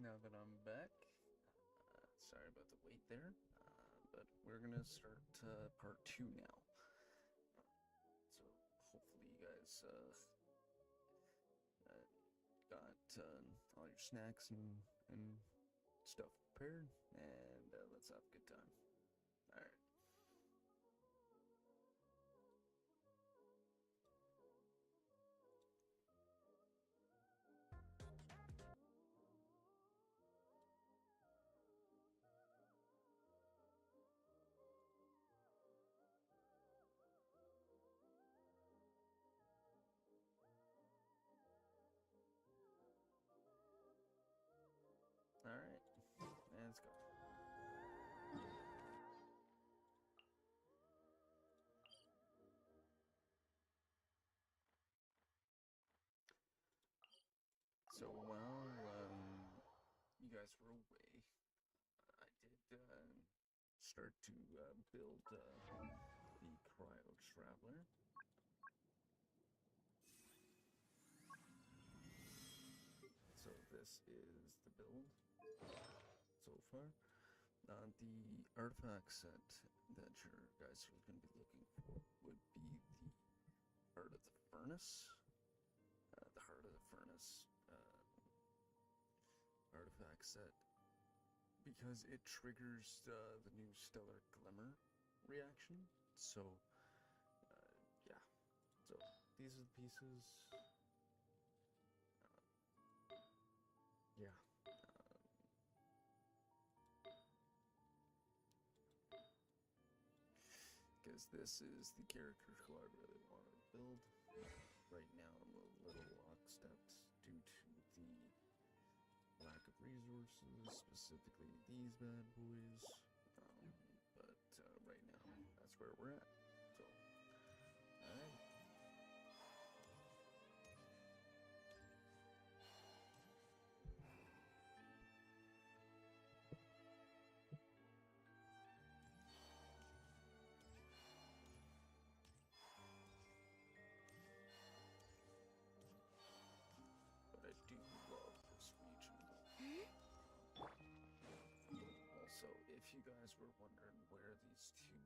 now that I'm back. Sorry about the wait there, but we're gonna start part 2 now. So hopefully you guys got all your snacks and stuff prepared, and let's have a good time. Alright. Alright, let's go. So while you guys were away, I did start to build the Cryo Traveler. So this is the build so far. The artifact set that you guys are going to be looking for would be the Heart of the Furnace. The Heart of the Furnace artifact set, because it triggers the new Stellar Glimmer reaction. So, yeah. So these are the pieces. Yeah. Because this is the character who I really want to build. Right now I'm a little lockstepped due to the lack of resources, specifically these bad boys. But right now, that's where we're at. So, alright. But I do love this region. Also, if you guys were wondering where these two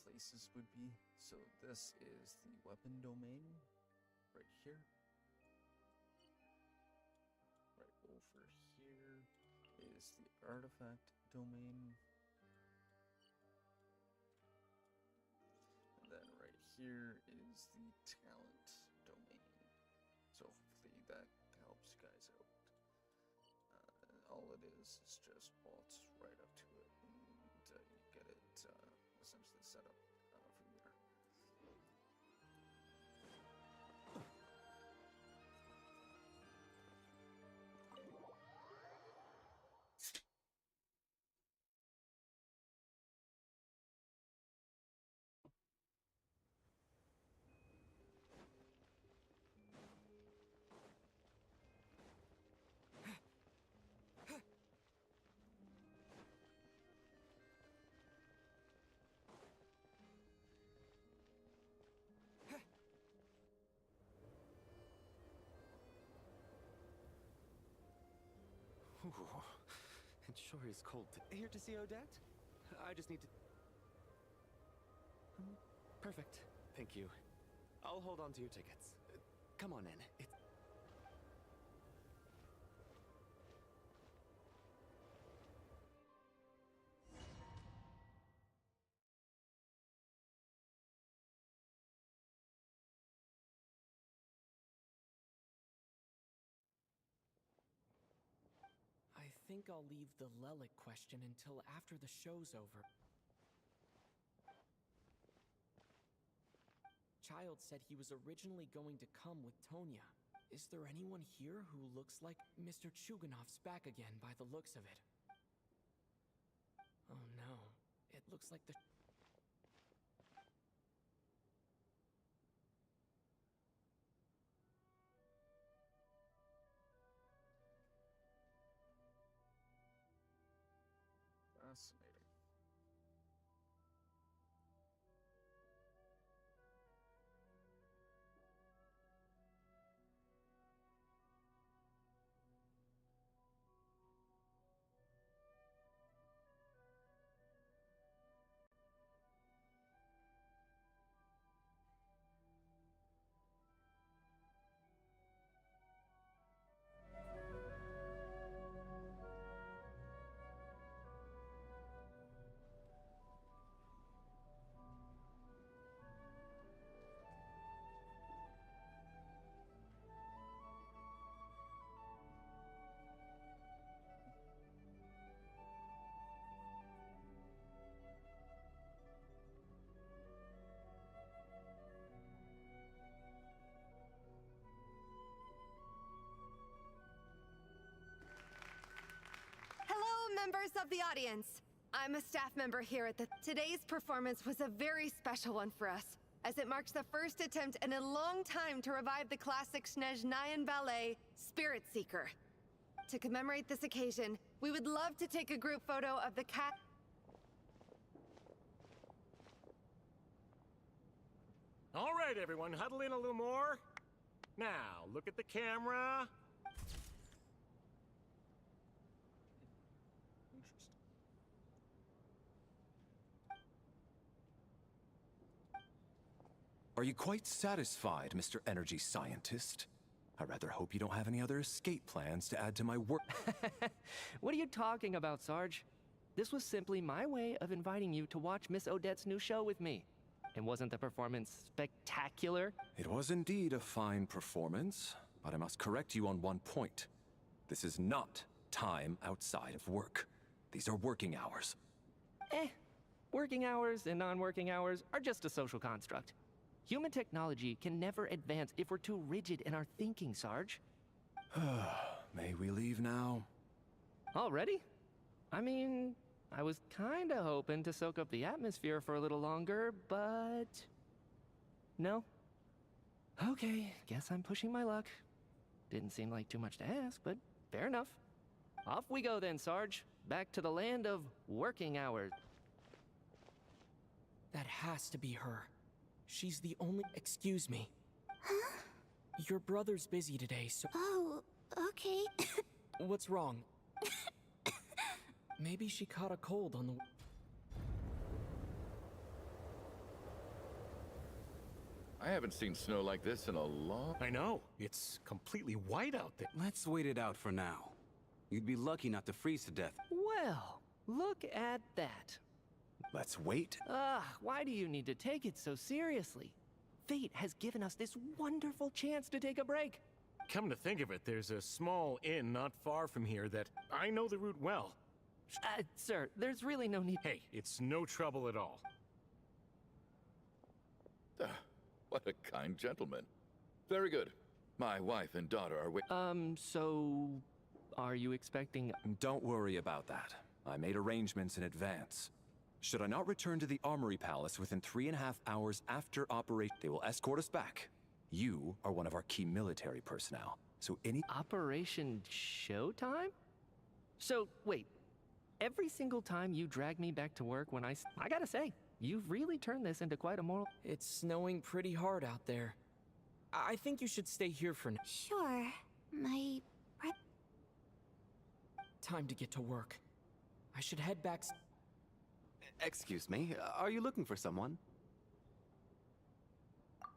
places would be, so this is the weapon domain right here. Right over here is the artifact domain. And then right here is the talent domain. So hopefully that helps you guys out. All it is just bolts right up to it, and you get it essentially set up from there. Ooh, it sure is cold. Here to see Odette? I just need to... Perfect. Thank you. I'll hold on to your tickets. Come on in. It's... I think I'll leave the Lelic question until after the show's over. Child said he was originally going to come with Tonya. Is there anyone here who looks like Mr. Chuganov's back again by the looks of it? Oh no, it looks like the... Fascinating. members of the audience. I'm a staff member here at the... Today's performance was a very special one for us, as it marks the first attempt in a long time to revive the classic Snezhnayan ballet, Spirit Seeker. To commemorate this occasion, we would love to take a group photo of the cat... All right, everyone, huddle in a little more. Now, look at the camera. Are you quite satisfied, Mr. Energy Scientist? I rather hope you don't have any other escape plans to add to my work. What are you talking about, Sarge? This was simply my way of inviting you to watch Miss Odette's new show with me. And wasn't the performance spectacular? It was indeed a fine performance, but I must correct you on one point. This is not time outside of work. These are working hours. Working hours and non-working hours are just a social construct. Human technology can never advance if we're too rigid in our thinking, Sarge. May we leave now? Already? I mean, I was kinda hoping to soak up the atmosphere for a little longer, but... No? Okay, guess I'm pushing my luck. Didn't seem like too much to ask, but fair enough. Off we go then, Sarge. Back to the land of working hours. That has to be her. She's the only... Excuse me. Huh? Your brother's busy today, so... Oh, okay. What's wrong? Maybe she caught a cold on the... I haven't seen snow like this in a long... I know. It's completely white out there. Let's wait it out for now. You'd be lucky not to freeze to death. Well, look at that. Let's wait. Why do you need to take it so seriously? Fate has given us this wonderful chance to take a break. Come to think of it, there's a small inn not far from here that I know the route well. Sir, there's really no need... Hey, it's no trouble at all. What a kind gentleman. Very good. My wife and daughter are So... Are you expecting... Don't worry about that. I made arrangements in advance. Should I not return to the Armory Palace within 3.5 hours after operation, they will escort us back. You are one of our key military personnel, so any... Operation Showtime? So, wait. Every single time you drag me back to work when I gotta say, you've really turned this into quite a moral... It's snowing pretty hard out there. I think you should stay here for now. Sure. My... Time to get to work. I should head back... Excuse me, are you looking for someone?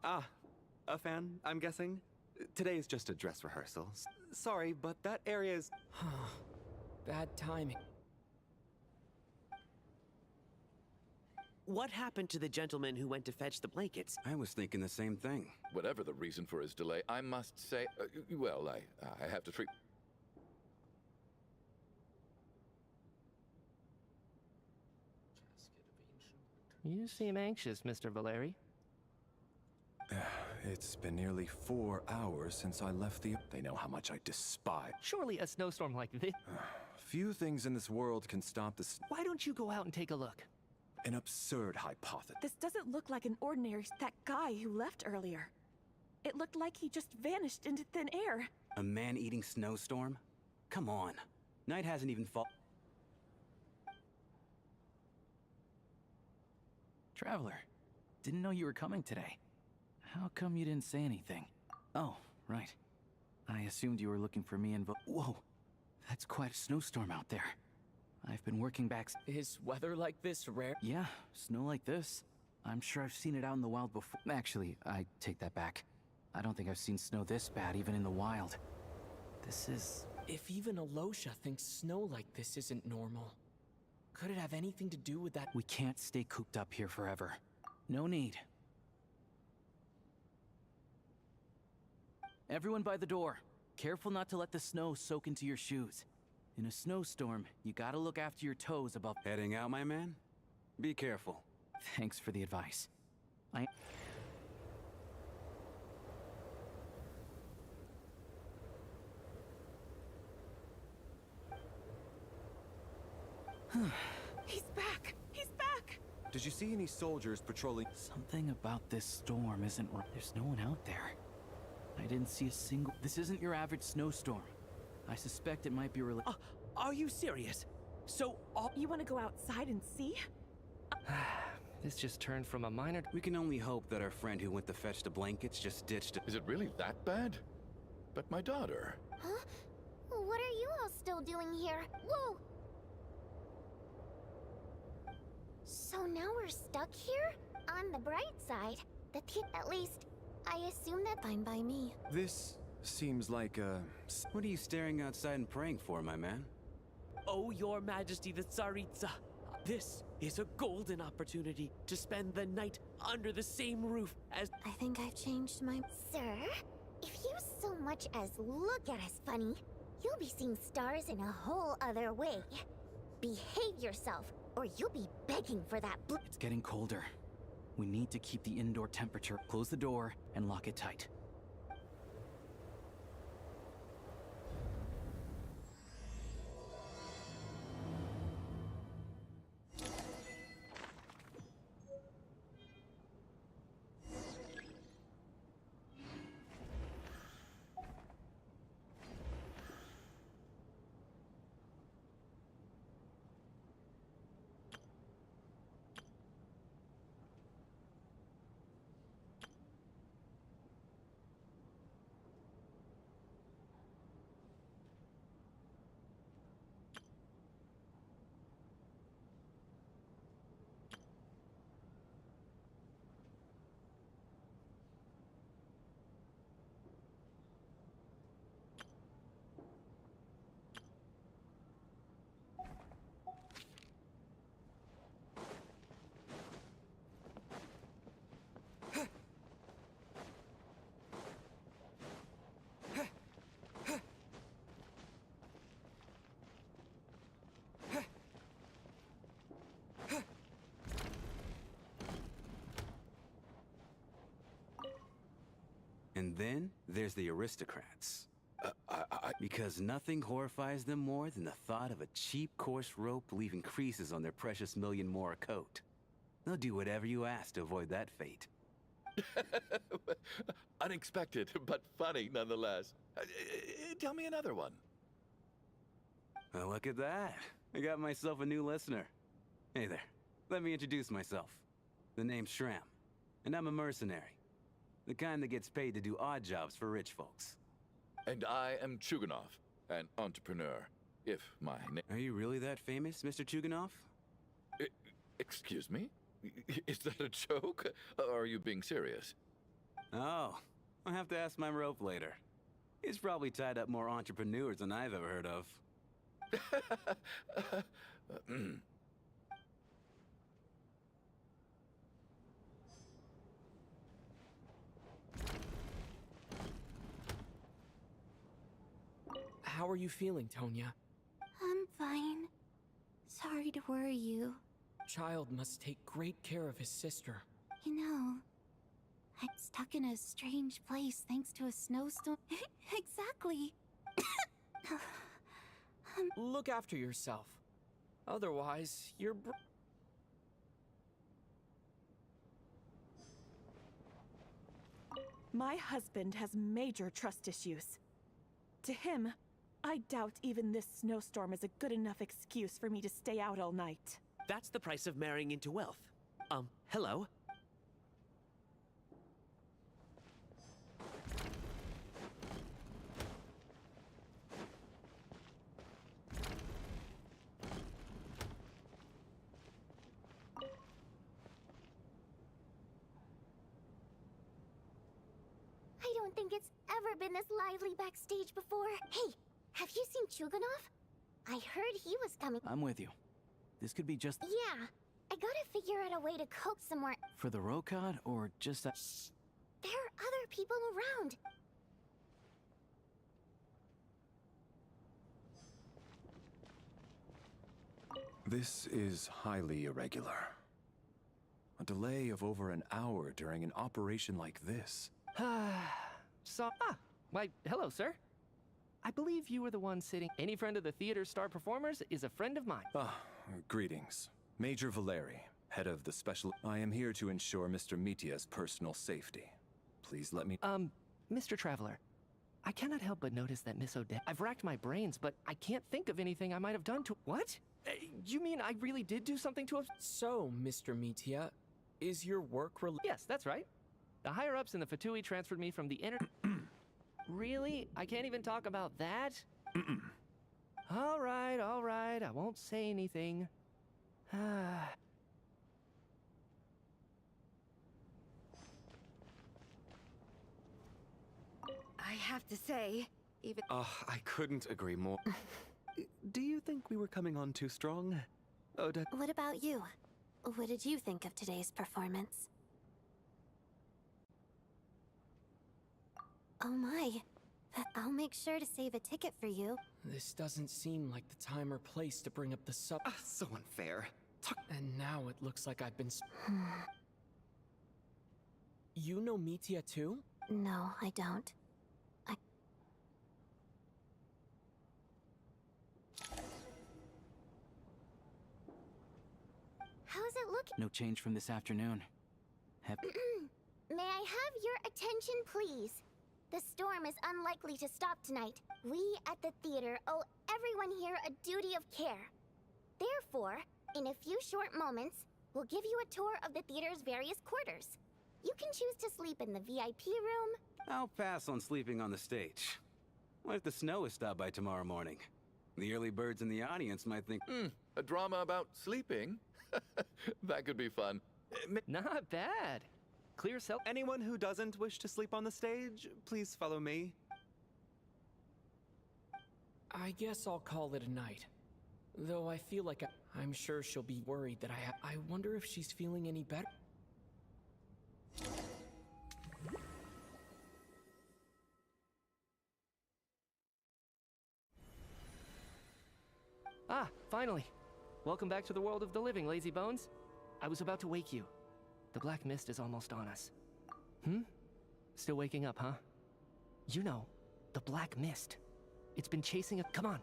Ah, a fan, I'm guessing? Today is just a dress rehearsal. Sorry, but that area is... Bad timing. What happened to the gentleman who went to fetch the blankets? I was thinking the same thing. Whatever the reason for his delay, I must say... well, I have to treat... You seem anxious, Mr. Valeri. It's been nearly 4 hours since I left the... They know how much I despise... Surely a snowstorm like this... Few things in this world can stop this... Why don't you go out and take a look? An absurd hypothesis. This doesn't look like an ordinary... That guy who left earlier. It looked like he just vanished into thin air. A man-eating snowstorm? Come on. Night hasn't even fallen. Traveler, didn't know you were coming today. How come you didn't say anything? Oh, right. I assumed you were looking for me and Whoa! That's quite a snowstorm out there. I've been working back... Is weather like this rare? Yeah, snow like this. I'm sure I've seen it out in the wild before. Actually, I take that back. I don't think I've seen snow this bad even in the wild. This is... If even Alosha thinks snow like this isn't normal, could it have anything to do with that? We can't stay cooped up here forever. No need. Everyone by the door. Careful not to let the snow soak into your shoes. In a snowstorm, you gotta look after your toes above... Heading out, my man? Be careful. Thanks for the advice. He's back! He's back! Did you see any soldiers patrolling? Something about this storm isn't right. There's no one out there. I didn't see a single... This isn't your average snowstorm. I suspect it might be related... Are you serious? So all... You want to go outside and see? This just turned from a minor... We can only hope that our friend who went to fetch the blankets just ditched it. Is it really that bad? But my daughter... Huh? What are you all still doing here? Whoa! So now we're stuck here? On the bright side, at least, I assume that fine by me. This seems like a... What are you staring outside and praying for, my man? Oh, Your Majesty the Tsaritsa, this is a golden opportunity to spend the night under the same roof as... I think I've changed my... Sir, if you so much as look at us funny, you'll be seeing stars in a whole other way. Behave yourself, or you'll be begging for that blue... It's getting colder. We need to keep the indoor temperature. Close the door and lock it tight. And then there's the aristocrats. Because nothing horrifies them more than the thought of a cheap, coarse rope leaving creases on their precious million more coat. They'll do whatever you ask to avoid that fate. Unexpected, but funny nonetheless. Tell me another one. Well, look at that. I got myself a new listener. Hey there. Let me introduce myself. The name's Shram, and I'm a mercenary. The kind that gets paid to do odd jobs for rich folks. And I am Chuganov, an entrepreneur, if my name... Are you really that famous, Mr. Chuganov? Excuse me? Is that a joke? Or are you being serious? Oh, I'll have to ask my rope later. He's probably tied up more entrepreneurs than I've ever heard of. How are you feeling, Tonya? I'm fine. Sorry to worry you. Child must take great care of his sister. You know, I'm stuck in a strange place thanks to a snowstorm. Exactly. Look after yourself. Otherwise, you're... My husband has major trust issues. To him, I doubt even this snowstorm is a good enough excuse for me to stay out all night. That's the price of marrying into wealth. Hello? I don't think it's ever been this lively backstage before. Hey, have you seen Chuganov? I heard he was coming. I'm with you. This could be just... Yeah, I gotta figure out a way to coax some more... For the Rokad, or just a... Shh! There are other people around. This is highly irregular. A delay of over an hour during an operation like this. Why, hello, sir. I believe you were the one sitting... Any friend of the theater star performers is a friend of mine. Greetings. Major Valeri, head of the special... I am here to ensure Mr. Mitya's personal safety. Please let me... Mr. Traveler, I cannot help but notice that Miss Odette... I've racked my brains, but I can't think of anything I might have done to... What? You mean I really did do something to her? So, Mr. Mitya, is your work Yes, that's right. The higher-ups in the Fatui transferred me from the inner... Really? I can't even talk about that? All right, I won't say anything. I have to say, even... I couldn't agree more. Do you think we were coming on too strong? Odette? What about you? What did you think of today's performance? Oh my. I'll make sure to save a ticket for you. This doesn't seem like the time or place to bring up the sub... So unfair. And now it looks like I've been... You know Mitya too? No, I don't. How's it looking? No change from this afternoon. May I have your attention, please? The storm is unlikely to stop tonight. We at the theater owe everyone here a duty of care. Therefore, in a few short moments, we'll give you a tour of the theater's various quarters. You can choose to sleep in the VIP room. I'll pass on sleeping on the stage. What if the snow is stopped by tomorrow morning? The early birds in the audience might think... A drama about sleeping? That could be fun. Not bad. Clear self... Anyone who doesn't wish to sleep on the stage, please follow me. I guess I'll call it a night. Though I feel like I'm sure she'll be worried that I wonder if she's feeling any better. Ah, finally. Welcome back to the world of the living, lazy bones. I was about to wake you. The black mist is almost on us. Still waking up, huh? You know, the black mist. It's been chasing us. Come on,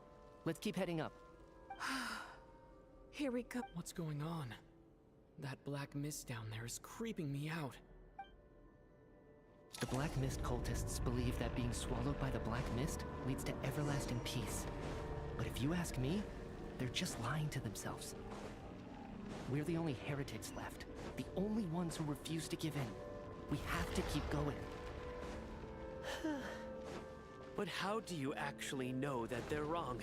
let's keep heading up. Here we go. What's going on? That black mist down there is creeping me out. The black mist cultists believe that being swallowed by the black mist leads to everlasting peace. But if you ask me, they're just lying to themselves. We're the only heretics left. The only ones who refuse to give in. We have to keep going. But how do you actually know that they're wrong?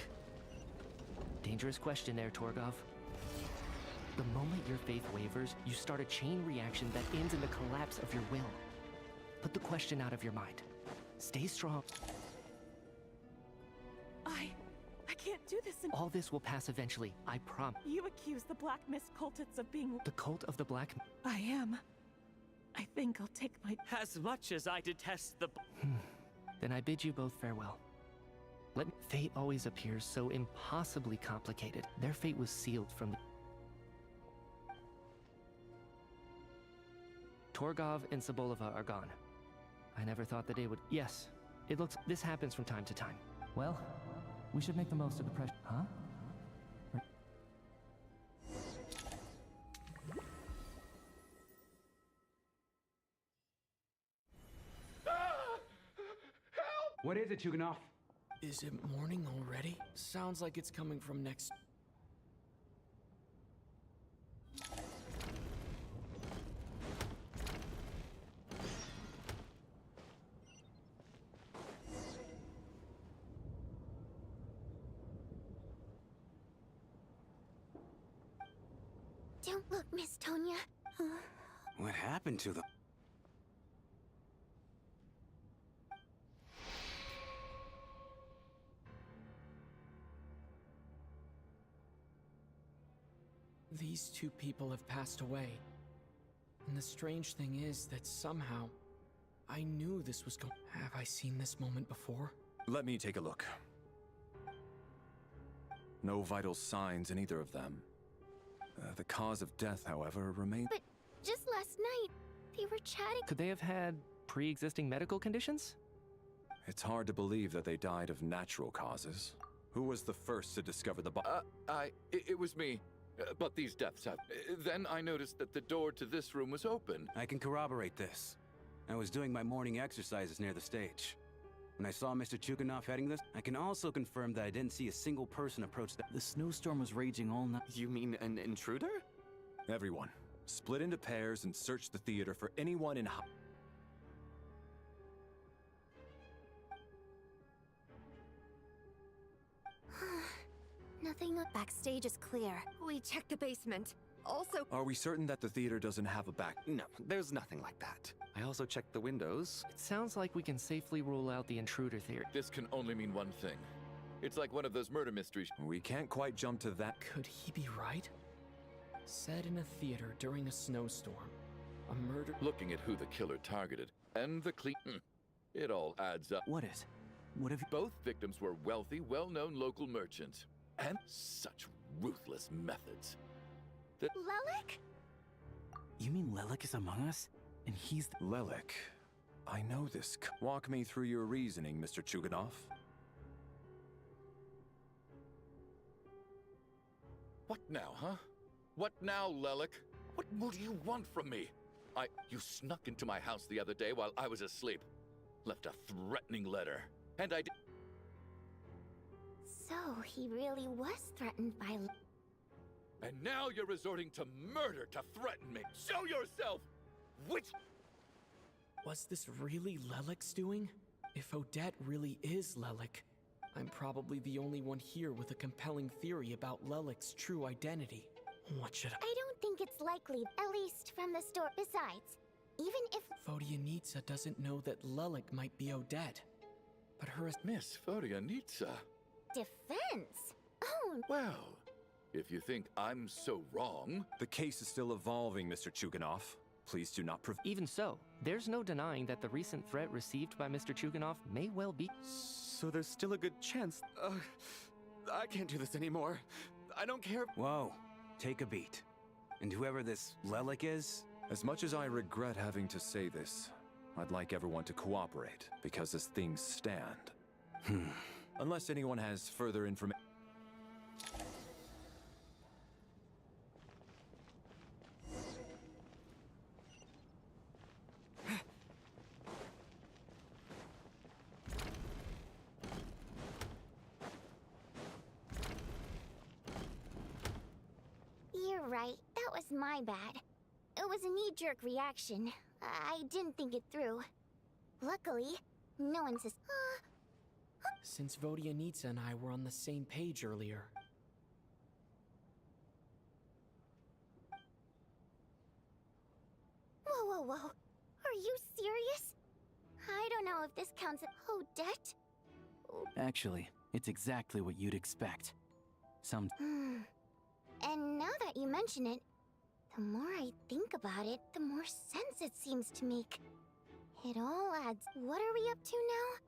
Dangerous question there, Torgov. The moment your faith wavers, you start a chain reaction that ends in the collapse of your will. Put the question out of your mind. Stay strong. I can't do this and all this will pass eventually, I promise. You accuse the Black Mist cultists of being... The cult of the Black... I am. I think I'll take my... As much as I detest the... Then I bid you both farewell. Fate always appears so impossibly complicated. Their fate was sealed from the... Torgov and Sobolova are gone. I never thought the day would... Yes, it looks... This happens from time to time. Well, we should make the most of the pressure. Huh? What is it, Chuganov? Is it morning already? Sounds like it's coming from next... Don't look, Miss Tonya. What happened to them? These two people have passed away. And the strange thing is that somehow, I knew this was going... Have I seen this moment before? Let me take a look. No vital signs in either of them. The cause of death, however, remains... But just last night, they were chatting... Could they have had pre-existing medical conditions? It's hard to believe that they died of natural causes. Who was the first to discover the It was me. But these deaths have... Then I noticed that the door to this room was open. I can corroborate this. I was doing my morning exercises near the stage. When I saw Mr. Chuganov heading this, I can also confirm that I didn't see a single person approach that. The snowstorm was raging all night. You mean an intruder? Everyone, split into pairs and search the theater for anyone in Nothing backstage is clear. We checked the basement. Also, Are we certain that the theater doesn't have a back? No, there's nothing like that. I also checked the windows. It sounds like we can safely rule out the intruder theory. This can only mean one thing. It's like one of those murder mysteries. We can't quite jump to that. Could he be right? Set in a theater during a snowstorm. A murder. Looking at who the killer targeted, and the it all adds up. What if Both victims were wealthy, well-known local merchants. And such ruthless methods. Lelik? You mean Lelik is among us? And he's Lelik. I know this. Walk me through your reasoning, Mr. Chuganov. What now, huh? What now, Lelik? What more do you want from me? You snuck into my house the other day while I was asleep. Left a threatening letter. And I did... So, he really was threatened by... And now you're resorting to murder to threaten me. Show yourself! Which... Was this really Lelik's doing? If Odette really is Lelik, I'm probably the only one here with a compelling theory about Lelik's true identity. What should I don't think it's likely, at least from the store. Besides, even if... Vodyanitsa doesn't know that Lelik might be Odette. But her... Miss Vodyanitsa... Defense? Oh... Well, if you think I'm so wrong... The case is still evolving, Mr. Chuganov. Please do not Even so, there's no denying that the recent threat received by Mr. Chuganov may well be... So there's still a good chance... I can't do this anymore. I don't care... Whoa, take a beat. And whoever this Lelik is... As much as I regret having to say this, I'd like everyone to cooperate, because as things stand... Unless anyone has further information... You're right. That was my bad. It was a knee-jerk reaction. I didn't think it through. Luckily, no one says... Since Vodyanitsa and I were on the same page earlier. Whoa, whoa, whoa. Are you serious? I don't know if this counts as Odette. Actually, it's exactly what you'd expect. And now that you mention it, the more I think about it, the more sense it seems to make. It all adds... What are we up to now?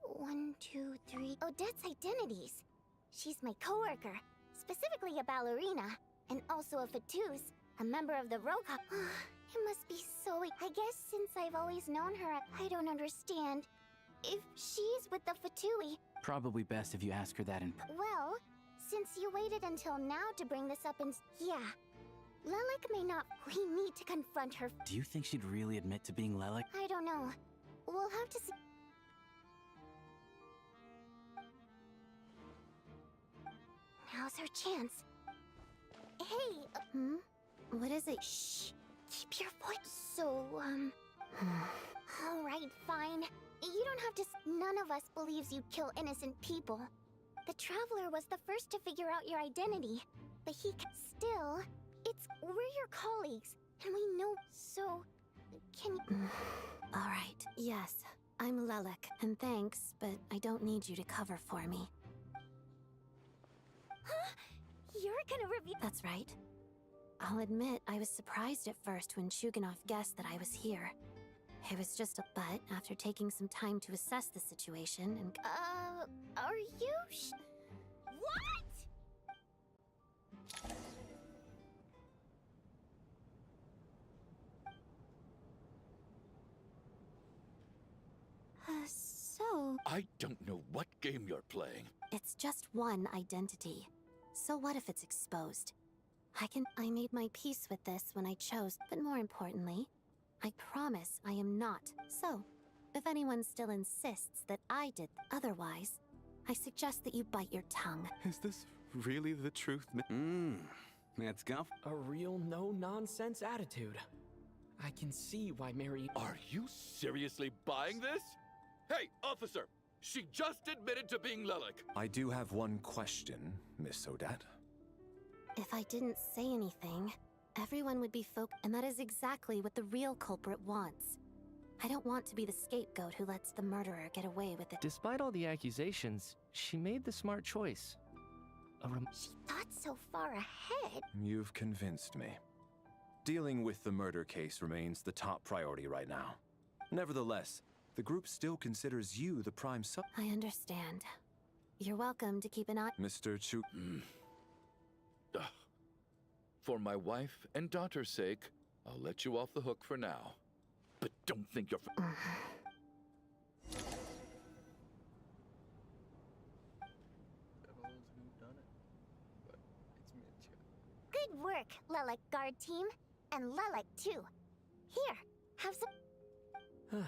1, 2, 3... Odette's identities. She's my coworker, specifically a ballerina, and also a fatousse, a member of the Roka. It must be so... I guess since I've always known her, I don't understand. If she's with the Fatui... Probably best if you ask her that in Well, since you waited until now to bring this up and... Yeah. Lelik may not... We need to confront her. Do you think she'd really admit to being Lelik? I don't know. We'll have to see... Now's our chance. Hey, What is it? Shh. Keep your voice. So, Alright, fine. You don't have to... None of us believes you kill innocent people. The Traveler was the first to figure out your identity. But he... Still, we're your colleagues. And we know... So... Can you... Alright, yes. I'm Lelik, and thanks, but I don't need you to cover for me. Huh? You're gonna reveal... That's right. I'll admit, I was surprised at first when Chuganov guessed that I was here. It was just a... But after taking some time to assess the situation and... Are you What?! So... I don't know what game you're playing. It's just one identity. So what if it's exposed? I made my peace with this when I chose, but more importantly, I promise I am not. So, if anyone still insists that I did otherwise, I suggest that you bite your tongue. Is this really the truth? Let's go. A real no-nonsense attitude. I can see why Mary... Are you seriously buying this? Hey, officer! She just admitted to being Lelik. I do have one question, Miss Odette. If I didn't say anything, everyone would be and that is exactly what the real culprit wants. I don't want to be the scapegoat who lets the murderer get away with it. Despite all the accusations, she made the smart choice. She thought so far ahead. You've convinced me. Dealing with the murder case remains the top priority right now. Nevertheless, the group still considers you the prime I understand. You're welcome to keep an eye... Mr. Chu... For my wife and daughter's sake, I'll let you off the hook for now. But don't think you're... Good work, Lelik Guard Team. And Lelik, too. Here, have some...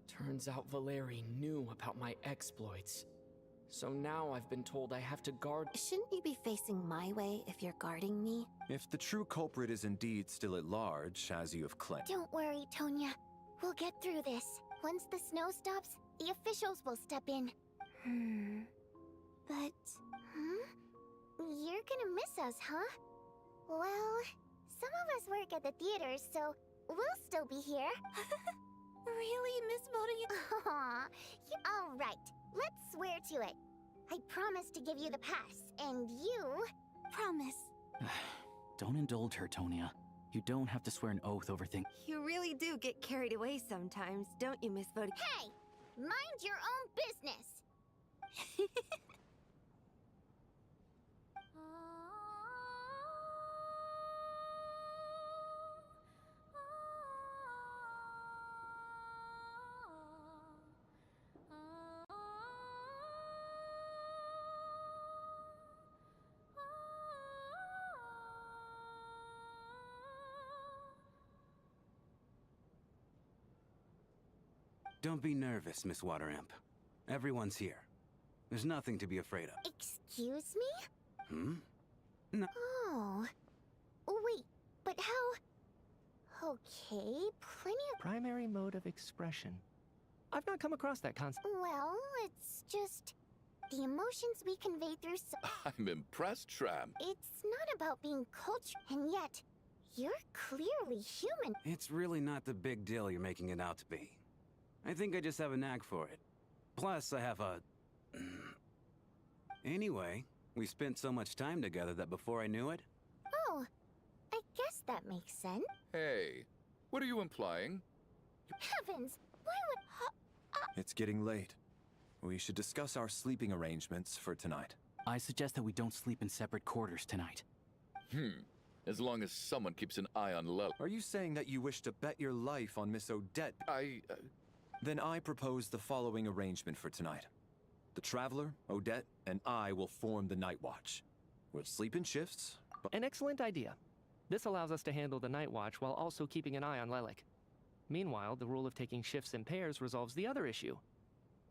Turns out Valeri knew about my exploits. So now I've been told I have to guard... Shouldn't you be facing my way if you're guarding me? If the true culprit is indeed still at large, as you have claimed... Don't worry, Tonya. We'll get through this. Once the snow stops, the officials will step in. But... You're gonna miss us, huh? Well, some of us work at the theater, so we'll still be here. Really, Miss Moria? Aw, all right. Let's swear to it. I promise to give you the pass, and you... Promise. Don't indulge her, Tonya. You don't have to swear an oath over things. You really do get carried away sometimes, don't you, Miss Bodhi? Hey! Mind your own business! Don't be nervous, Miss Wateramp. Everyone's here. There's nothing to be afraid of. Excuse me? No. Oh. Wait, but how... Okay, plenty of... Primary mode of expression. I've not come across that concept. Well, it's just... The emotions we convey through I'm impressed, Shram. It's not about being cultured, and yet, you're clearly human. It's really not the big deal you're making it out to be. I think I just have a knack for it. Plus, I have a... Anyway, we spent so much time together that before I knew it... Oh, I guess that makes sense. Hey, what are you implying? Heavens, why would... It's getting late. We should discuss our sleeping arrangements for tonight. I suggest that we don't sleep in separate quarters tonight. As long as someone keeps an eye on Lel. Are you saying that you wish to bet your life on Miss Odette? Then I propose the following arrangement for tonight. The Traveler, Odette, and I will form the Night Watch. We'll sleep in shifts. An excellent idea. This allows us to handle the Night Watch while also keeping an eye on Lelik. Meanwhile, the rule of taking shifts in pairs resolves the other issue.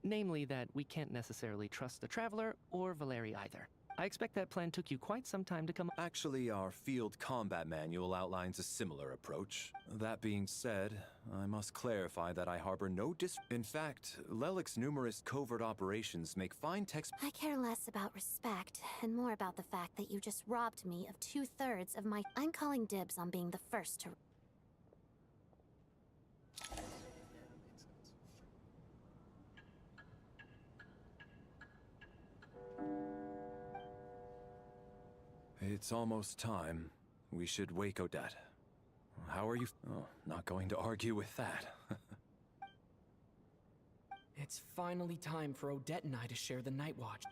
Namely that we can't necessarily trust the Traveler or Valeri either. I expect that plan took you quite some time to come up. Actually, our field combat manual outlines a similar approach. That being said, I must clarify that I harbor no In fact, Lelik's numerous covert operations make fine text- I care less about respect, and more about the fact that you just robbed me of 2/3 of my... I'm calling dibs on being the first to... It's almost time. We should wake Odette. How are you? Oh, not going to argue with that. It's finally time for Odette and I to share the Night Watch.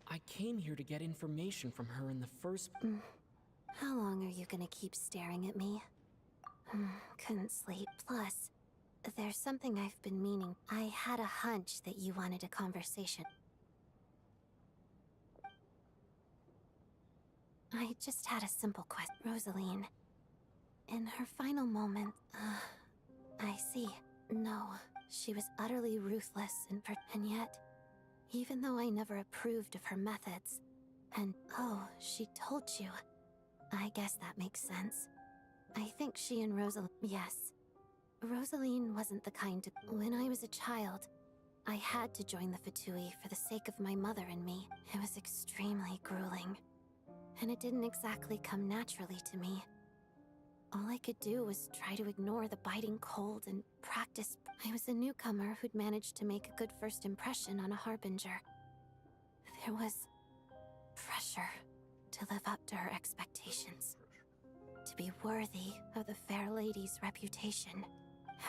I came here to get information from her in the first... How long are you gonna keep staring at me? Couldn't sleep. Plus, there's something I've been meaning. I had a hunch that you wanted a conversation. I just had a simple question. Rosaline. In her final moment, I see. No, she was utterly ruthless and yet, even though I never approved of her methods, and oh, she told you. I guess that makes sense. I think she and yes. Rosaline wasn't the kind to... When I was a child, I had to join the Fatui for the sake of my mother and me. It was extremely grueling, and it didn't exactly come naturally to me. All I could do was try to ignore the biting cold and practice. I was a newcomer who'd managed to make a good first impression on a harbinger. There was pressure to live up to her expectations, to be worthy of the fair lady's reputation.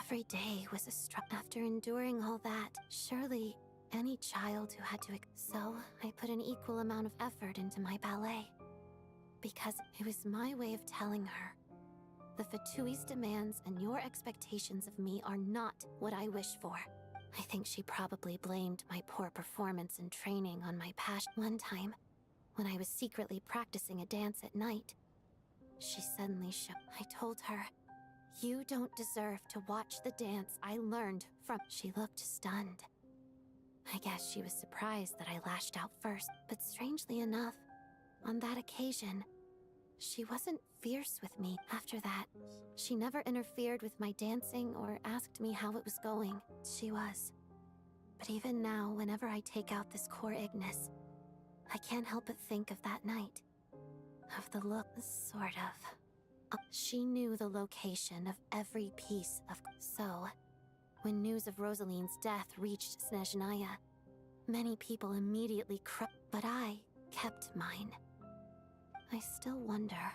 Every day was a struggle. After enduring all that, surely any child who had to... So, I put an equal amount of effort into my ballet. Because it was my way of telling her, the Fatui's demands and your expectations of me are not what I wish for. I think she probably blamed my poor performance and training on my passion. One time, when I was secretly practicing a dance at night, she suddenly shook. I told her, "You don't deserve to watch the dance I learned from..." She looked stunned. I guess she was surprised that I lashed out first, but strangely enough, on that occasion, she wasn't fierce with me. After that, she never interfered with my dancing or asked me how it was going. She was. But even now, whenever I take out this core Ignis, I can't help but think of that night. Of the look, sort of. She knew the location of every piece of... So, when news of Rosaline's death reached Snezhnaya, many people immediately but I kept mine. I still wonder,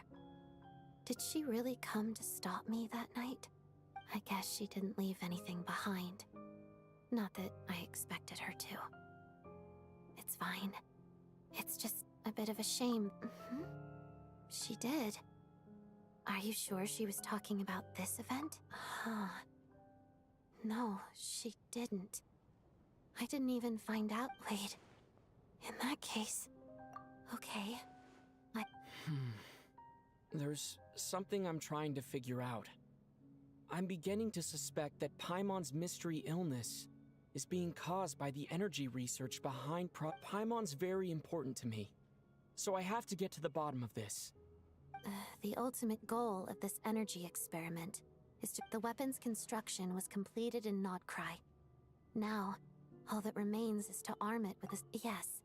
did she really come to stop me that night? I guess she didn't leave anything behind. Not that I expected her to. It's fine. It's just a bit of a shame. She did. Are you sure she was talking about this event? No, she didn't. I didn't even find out. Wait. In that case... Okay. There's something I'm trying to figure out. I'm beginning to suspect that Paimon's mystery illness is being caused by the energy research behind Paimon's very important to me. So I have to get to the bottom of this. The ultimate goal of this energy experiment is to... The weapon's construction was completed in Nocturne. Now, all that remains is to arm it with this... Yes.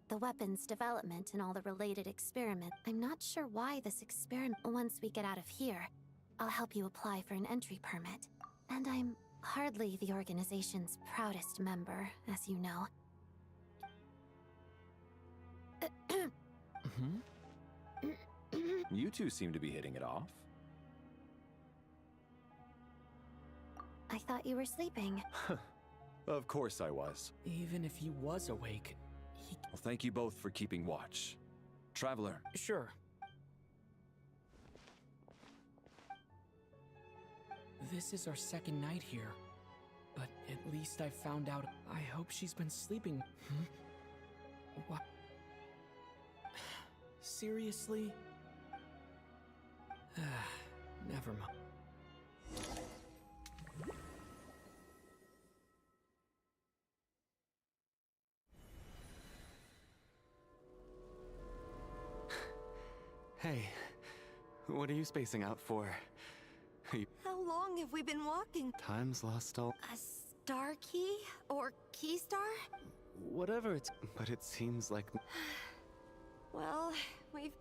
The weapon's development and all the related experiments. I'm not sure why this experiment... Once we get out of here, I'll help you apply for an entry permit. And I'm hardly the organization's proudest member, as you know. You two seem to be hitting it off. I thought you were sleeping. Of course I was. Even if he was awake, Well, thank you both for keeping watch. Traveler. Sure. This is our second night here, but at least I found out. I hope she's been sleeping. What? Seriously? Never mind. Hey, what are you spacing out for? How long have we been walking? Time's lost all... A star key? Or key star? Whatever it's... But it seems like... Well, we've...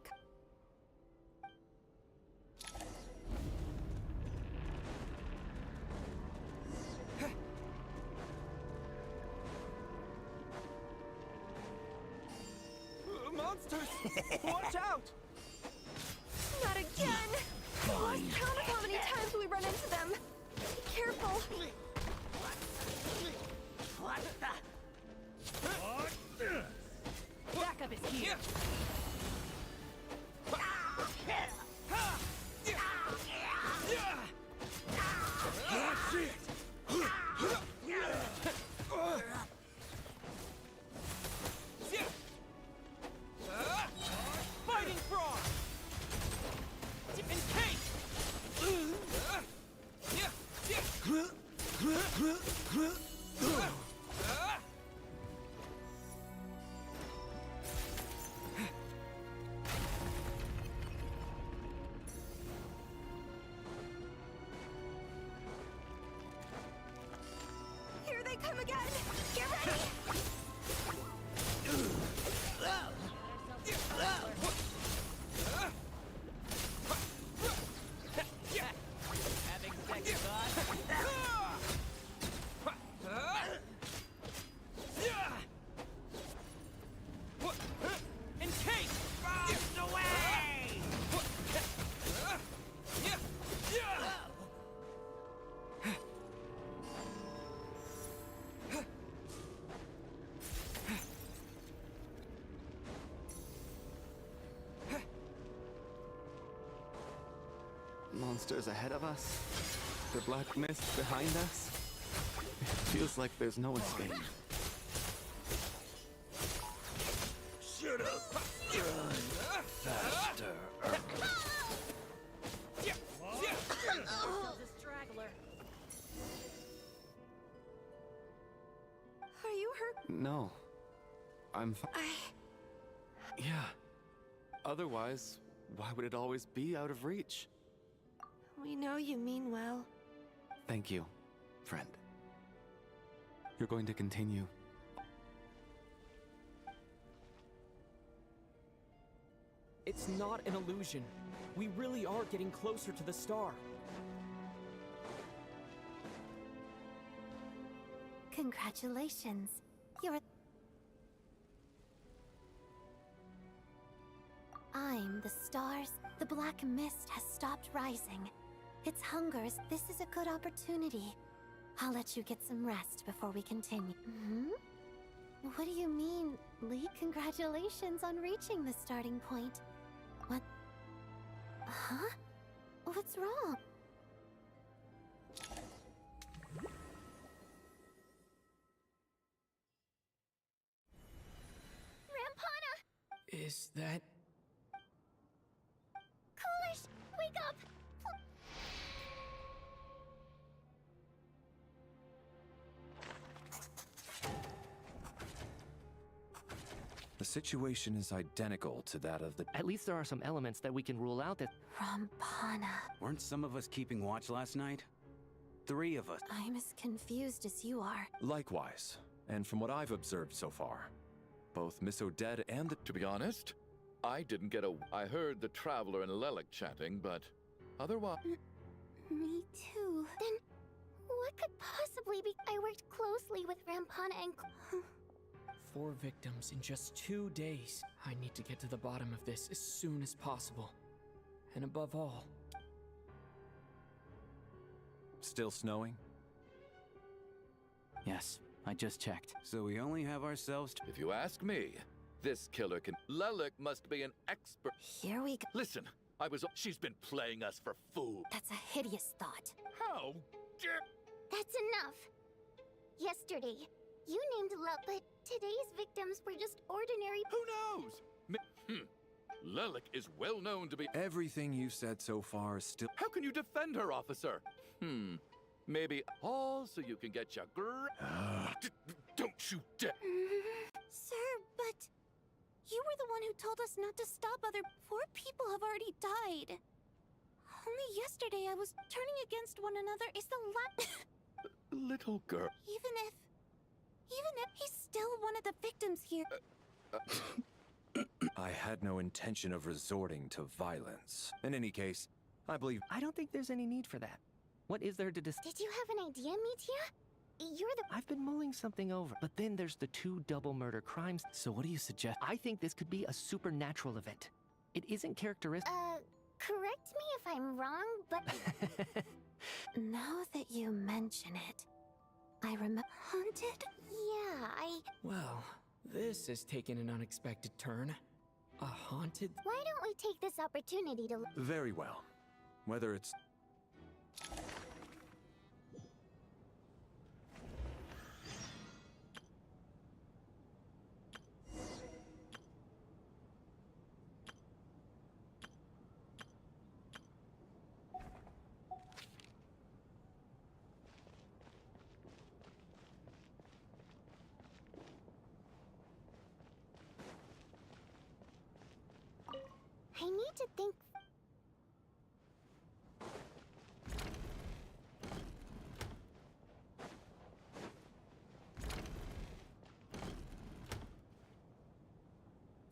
Monsters! Watch out! Not again! Lost count of how many times we run into them! Be careful! Backup is here! Fighting frog! Here they come again! Get ready! Having second thoughts? And take! Blast away! Monsters ahead of us. The black mist behind us. It feels like there's no escape. Shut up! Run faster. Are you hurt? No. I'm Yeah. Otherwise, why would it always be out of reach? We know you mean well. Thank you, friend. You're going to continue. It's not an illusion. We really are getting closer to the star. Congratulations. You're... I'm the stars. The black mist has stopped rising. It's hungers. This is a good opportunity. I'll let you get some rest before we continue. What do you mean, Lee? Congratulations on reaching the starting point. What? Huh? What's wrong? Rampana! Is that... Coolish, wake up! The situation is identical to that of the... At least there are some elements that we can rule out that... Rampana. Weren't some of us keeping watch last night? 3 of us. I'm as confused as you are. Likewise, and from what I've observed so far, both Miss Odette and the... To be honest, I didn't get a... I heard the Traveler and Lelic chatting, but otherwise... Me too. Then, what could possibly be... I worked closely with Rampana and... 4 victims in just 2 days. I need to get to the bottom of this as soon as possible. And above all... Still snowing? Yes, I just checked. So we only have ourselves to... If you ask me, this killer can... Lelic must be an expert. Here we go. Listen, she's been playing us for food. That's a hideous thought. How dare... That's enough. Yesterday, you named love, but today's victims were just ordinary... Who knows? Lelic is well known to be... Everything you've said so far is still... How can you defend her, officer? Maybe all so you can get your Don't you dare... Sir, but... You were the one who told us not to stop other... 4 people have already died. Only yesterday I was turning against one another is the Little girl... Even if he's still one of the victims here... I had no intention of resorting to violence. In any case, I believe... I don't think there's any need for that. What is there to Did you have an idea, Mitya? You're the... I've been mulling something over. But then there's the 2 double murder crimes. So what do you suggest? I think this could be a supernatural event. It isn't characteristic... correct me if I'm wrong, but... Now that you mention it, I remember... Haunted? Yeah, Well, this has taken an unexpected turn. A haunted... Why don't we take this opportunity to... Very well. Whether it's... I need to think.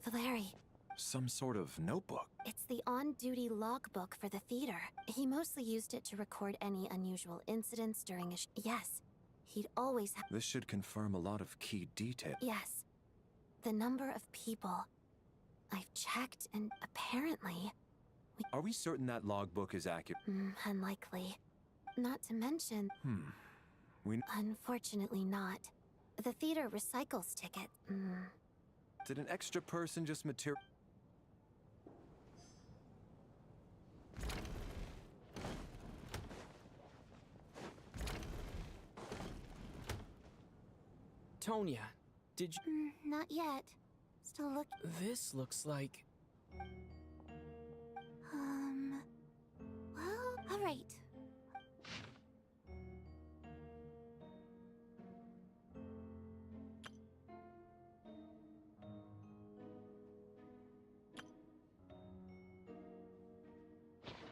Valeri, Some sort of notebook. it's the on-duty logbook for the theater. He mostly used it to record any unusual incidents during a yes, he'd always have. This should confirm a lot of key detail. Yes. The number of people. I've checked, and apparently... Are we certain that logbook is accurate? Unlikely. Not to mention... Unfortunately not. The theater recycles tickets. Did an extra person just material... Tonya, did you... Not yet. Still look... This looks like... Well, alright.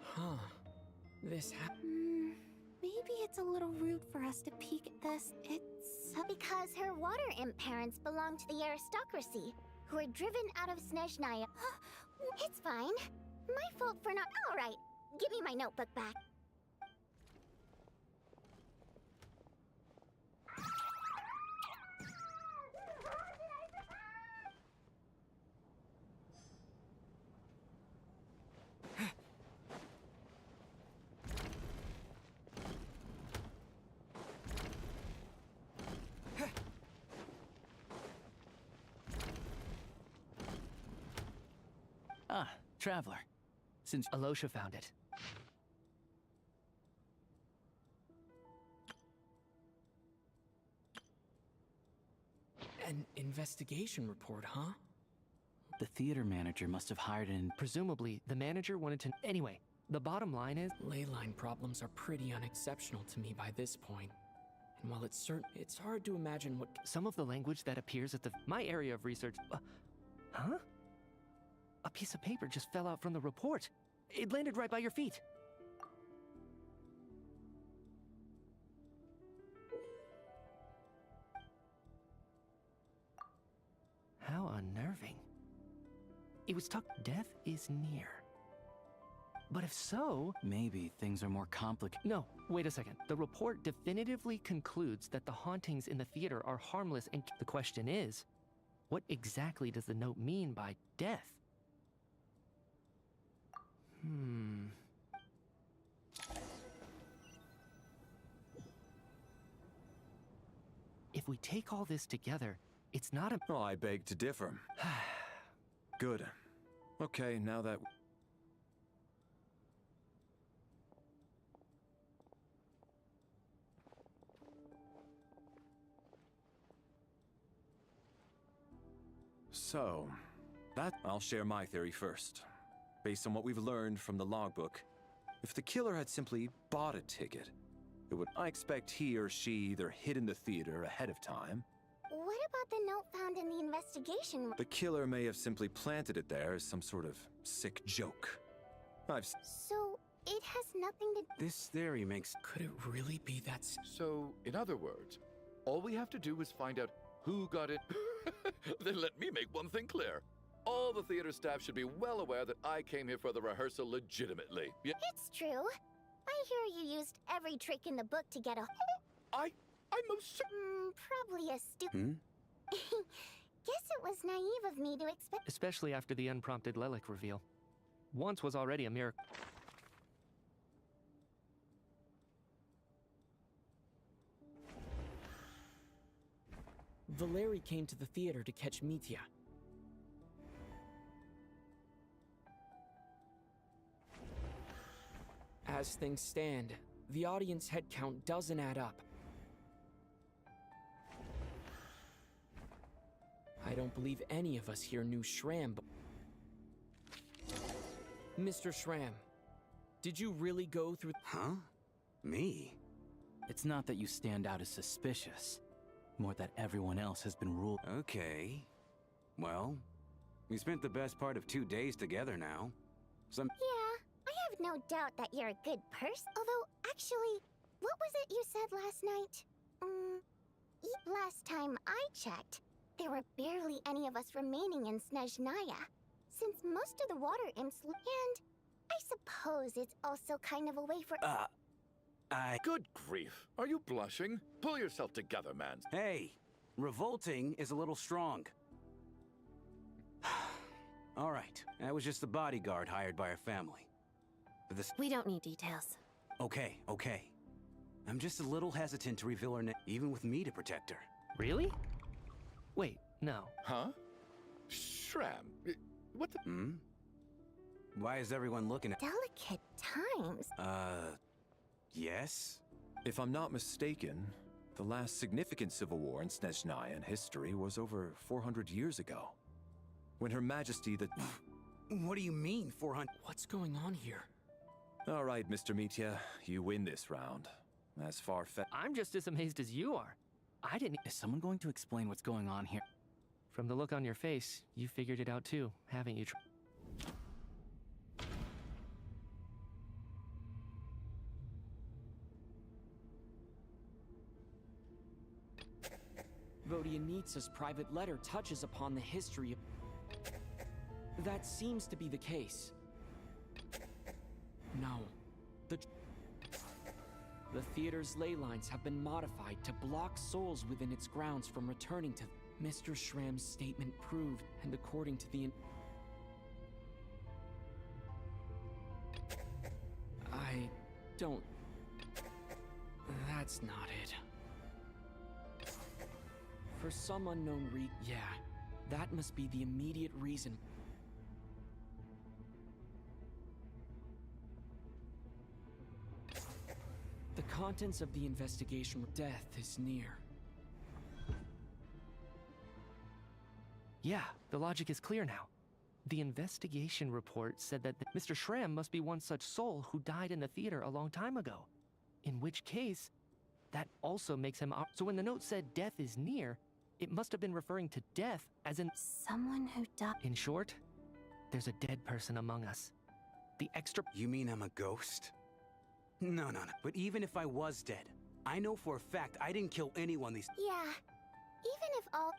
Huh. This Maybe it's a little rude for us to peek at this. It's... Because her water imp parents belong to the aristocracy, who were driven out of Snezhnaya. It's fine. My fault for not... Alright, give me my notebook back. Ah, Traveler. Since Alosha found it. an investigation report, huh? the theater manager must have hired an... Presumably, the manager wanted to... Anyway, the bottom line is... Leyline problems are pretty unexceptional to me by this point. And while it's hard to imagine what... Some of the language that appears at my area of research... huh? A piece of paper just fell out from the report. It landed right by your feet. How unnerving. It was death is near. But if so... Maybe things are more complicated. No, wait a second. The report definitively concludes that the hauntings in the theater are harmless, and the question is, what exactly does the note mean by death? If we take all this together, it's not a... Oh, I beg to differ. Good. Okay, now that... So, I'll share my theory first. Based on what we've learned from the logbook, if the killer had simply bought a ticket, I expect he or she either hid in the theater ahead of time. What about the note found in the investigation? The killer may have simply planted it there as some sort of sick joke. So, it has nothing to... This theory makes... Could it really be that... So, in other words, all we have to do is find out who got it. Then let me make one thing clear. All the theater staff should be well aware that I came here for the rehearsal legitimately. Yeah? It's true. I hear you used every trick in the book to get a... I most... probably a stupid... Guess it was naive of me to expect... Especially after the unprompted Lelik reveal. Once was already a miracle. Valeri came to the theater to catch Mitya. As things stand, the audience head count doesn't add up. I don't believe any of us here knew Shram, but... Mr. Shram, did you really go through... Huh? Me? It's not that you stand out as suspicious. More that everyone else has been ruled... Okay. Well, we spent the best part of 2 days together now. Some. Yeah, I have no doubt that you're a good person. Although, actually, what was it you said last night? Last time I checked, there were barely any of us remaining in Snezhnaya, since most of the water imps and I suppose it's also kind of a way for— Good grief. Are you blushing? Pull yourself together, man. Hey, revolting is a little strong. All right, I was just the bodyguard hired by our family. But this— We don't need details. Okay. I'm just a little hesitant to reveal her name, even with me to protect her. Really? Wait, no. Huh? Shram, what the— Why is everyone looking at— Delicate times. Yes? If I'm not mistaken, the last significant civil war in Snezhnayan history was over 400 years ago. When Her Majesty the... What do you mean, 400? What's going on here? All right, Mr. Mitya, you win this round. As far-fetched... I'm just as amazed as you are. I didn't... Is someone going to explain what's going on here? From the look on your face, you figured it out too, haven't you? Vodyanitsa's private letter touches upon the history of... That seems to be the case. No. The theater's ley lines have been modified to block souls within its grounds from returning to... Mr. Shram's statement proved, and according to the... I don't... That's not it. For some unknown yeah, that must be the immediate reason. The contents of the investigation. Death is near. Yeah, the logic is clear now. The investigation report said that Mr. Shram must be one such soul who died in the theater a long time ago. In which case, that also makes him... So when the note said death is near, it must have been referring to death as in... Someone who died... In short, there's a dead person among us. The extra... You mean I'm a ghost? No. But even if I was dead, I know for a fact I didn't kill anyone these... Yeah, even if all...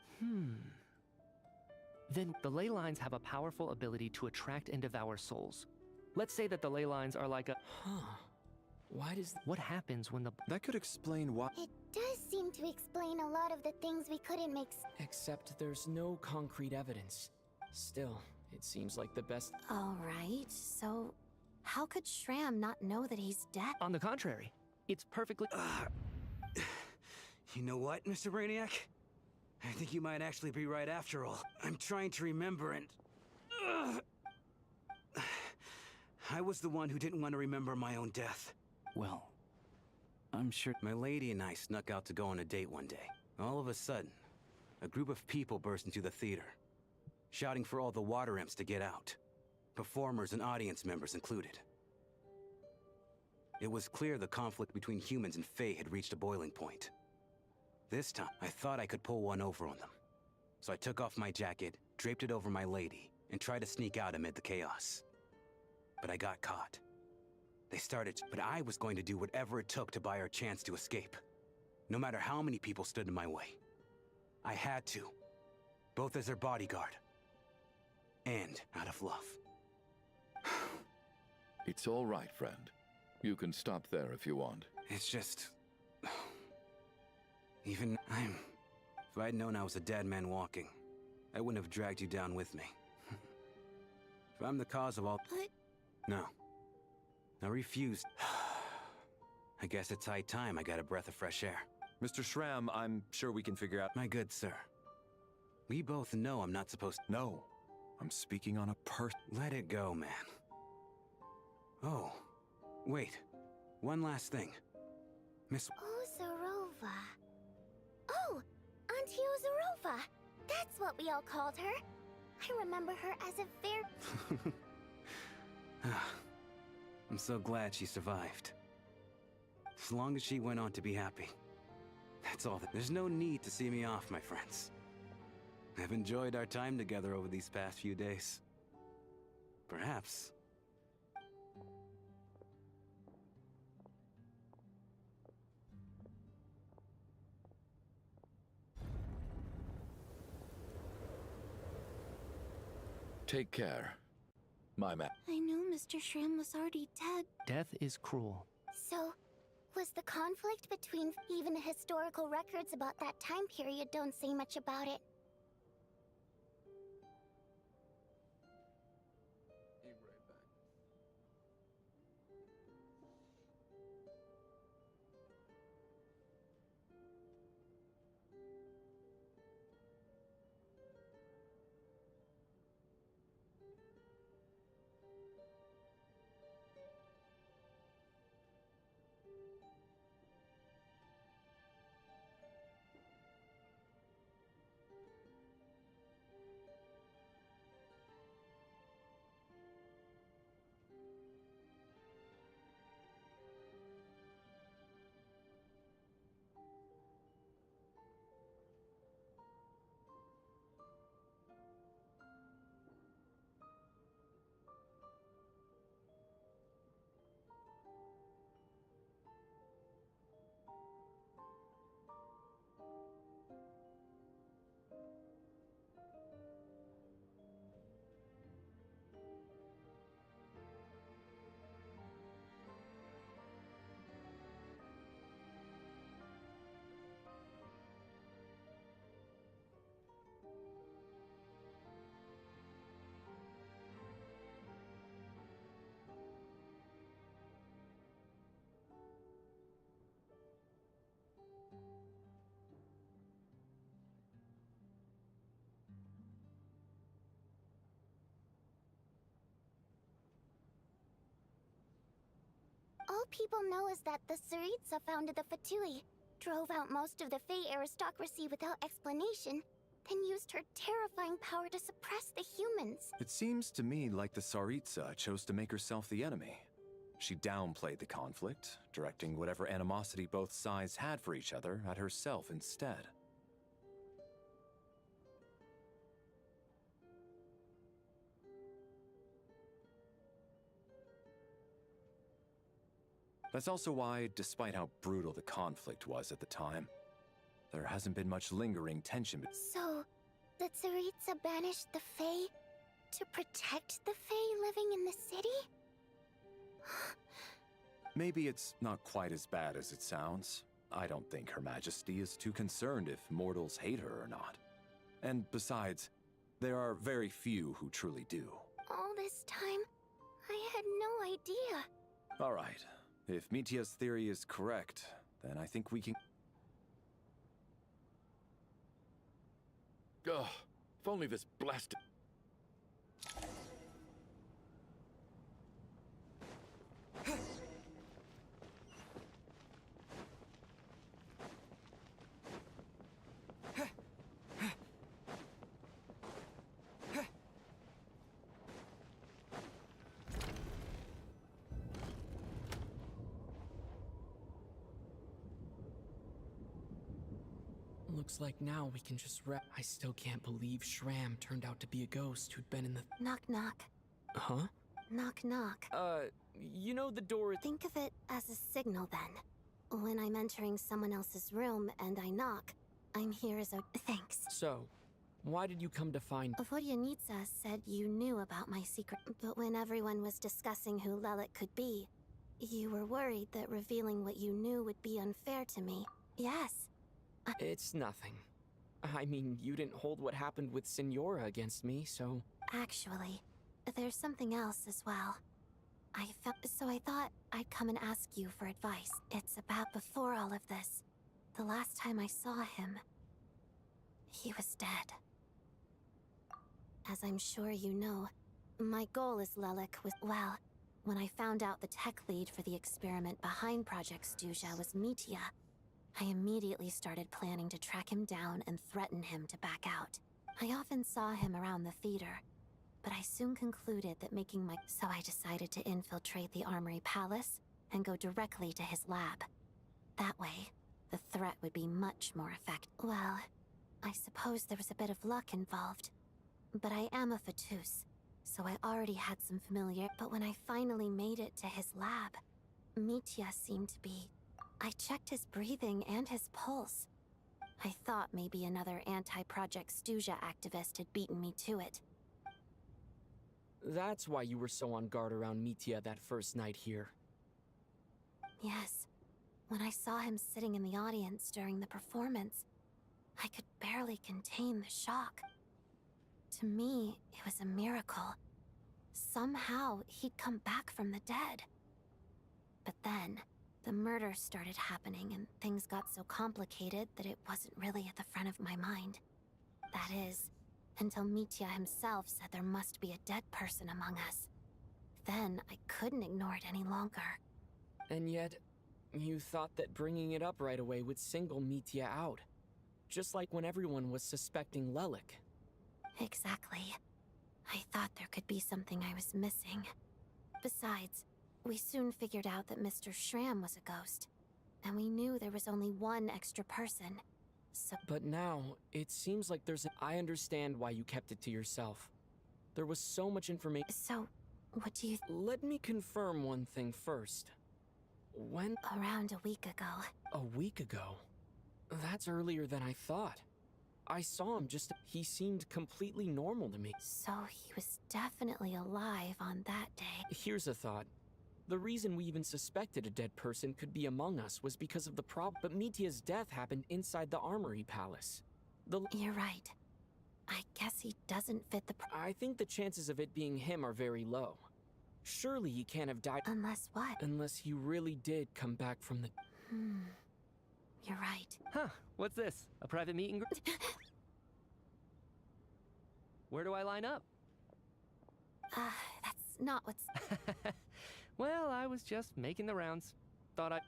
Then the ley lines have a powerful ability to attract and devour souls. Let's say that the ley lines are like a... Why does... What happens when the... That could explain why... It does seem to explain a lot of the things we couldn't make... Except there's no concrete evidence. Still, it seems like the best... Alright, so... How could Shram not know that he's dead? On the contrary, it's perfectly... You know what, Mr. Brainiac? I think you might actually be right after all. I'm trying to remember and... I was the one who didn't want to remember my own death. Well, I'm sure... My lady and I snuck out to go on a date one day. All of a sudden, a group of people burst into the theater, shouting for all the water imps to get out. Performers and audience members included. It was clear the conflict between humans and Fae had reached a boiling point. This time, I thought I could pull one over on them. So I took off my jacket, draped it over my lady, and tried to sneak out amid the chaos. But I got caught. They started, but I was going to do whatever it took to buy her a chance to escape. No matter how many people stood in my way. I had to. Both as their bodyguard. And out of love. It's all right, friend. You can stop there if you want. It's just... Even if I'd known I was a dead man walking, I wouldn't have dragged you down with me. If I'm the cause of all... But... No. I refused. I guess it's high time I got a breath of fresh air. Mr. Shram, I'm sure we can figure out... My good sir. We both know I'm not supposed to... No. I'm speaking on a person. Let it go, man. Oh. Wait. One last thing. Miss... Ozarova. Oh! Auntie Ozarova! That's what we all called her. I remember her as a very... I'm so glad she survived. As long as she went on to be happy. That's all. There's no need to see me off, my friends. I've enjoyed our time together over these past few days. Perhaps Take care. My man. I knew Mr. Shrim was already dead. Death is cruel. So, was the conflict between even historical records about that time period don't say much about it? Be right back. All people know is that the Tsaritsa founded the Fatui, drove out most of the Fey aristocracy without explanation, then used her terrifying power to suppress the humans. It seems to me like the Tsaritsa chose to make herself the enemy. She downplayed the conflict, directing whatever animosity both sides had for each other at herself instead. That's also why, despite how brutal the conflict was at the time, there hasn't been much lingering tension. So, the Tsaritsa banished the Fae to protect the Fae living in the city? Maybe it's not quite as bad as it sounds. I don't think Her Majesty is too concerned if mortals hate her or not. And besides, there are very few who truly do. All this time, I had no idea. All right. If Mitia's theory is correct, then I think we can... Ugh, if only this blasted... Looks like now we can just I still can't believe Shram turned out to be a ghost who'd been in the... Knock knock. Huh? Knock knock. You know the door... Think of it as a signal then. When I'm entering someone else's room and I knock, I'm here as a... Thanks. So, why did you come to find... Vodyanitsa said you knew about my secret, but when everyone was discussing who Lelik could be, you were worried that revealing what you knew would be unfair to me. Yes. It's nothing. I mean, you didn't hold what happened with Signora against me, so... Actually, there's something else as well. So I thought I'd come and ask you for advice. It's about before all of this. The last time I saw him, he was dead. As I'm sure you know, my goal as Lelik was... Well, when I found out the tech lead for the experiment behind Project Snezhnaya was Mitia, I immediately started planning to track him down and threaten him to back out. I often saw him around the theater, but I soon concluded that So I decided to infiltrate the Armory Palace and go directly to his lab. That way, the threat would be much more effective. Well, I suppose there was a bit of luck involved. But I am a Fatus, so I already had some familiar. But when I finally made it to his lab, Mitia seemed to be... I checked his breathing and his pulse. I thought maybe another anti-Project Snezhnaya activist had beaten me to it. That's why you were so on guard around Mitya that first night here. Yes. When I saw him sitting in the audience during the performance, I could barely contain the shock. To me, it was a miracle. Somehow, he'd come back from the dead. But then, the murders started happening and things got so complicated that it wasn't really at the front of my mind. That is, until Mitya himself said there must be a dead person among us. Then, I couldn't ignore it any longer. And yet, you thought that bringing it up right away would single Mitya out. Just like when everyone was suspecting Lelik. Exactly. I thought there could be something I was missing. Besides, we soon figured out that Mr. Shram was a ghost. And we knew there was only one extra person. So... But now, it seems like I understand why you kept it to yourself. There was so much information. So, what do you... Let me confirm one thing first. When... Around a week ago. A week ago? That's earlier than I thought. I saw him he seemed completely normal to me. So he was definitely alive on that day. Here's a thought. The reason we even suspected a dead person could be among us was because of the problem. But Mitya's death happened inside the Armory Palace. You're right. I guess he doesn't fit the... I think the chances of it being him are very low. Surely he can't have died... Unless what? Unless he really did come back from the... You're right. Huh, what's this? A private meet and greet? Where do I line up? That's not what's... Well, I was just making the rounds. Thought I...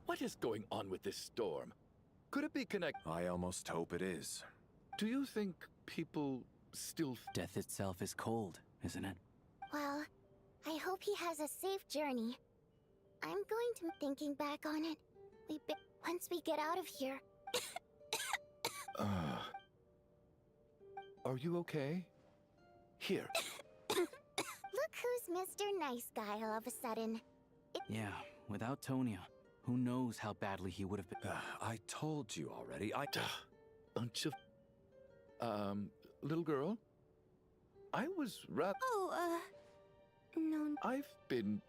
What is going on with this storm? Could it be connected? I almost hope it is. Do you think people still... Death itself is cold, isn't it? Well, I hope he has a safe journey. I'm going to... Thinking back on it, once we get out of here... Are you okay? Here. Look who's Mr. Nice Guy all of a sudden. Yeah, without Tonya, who knows how badly he would have been... I told you already, Bunch of... little girl? I was rather... Oh, no... I've been,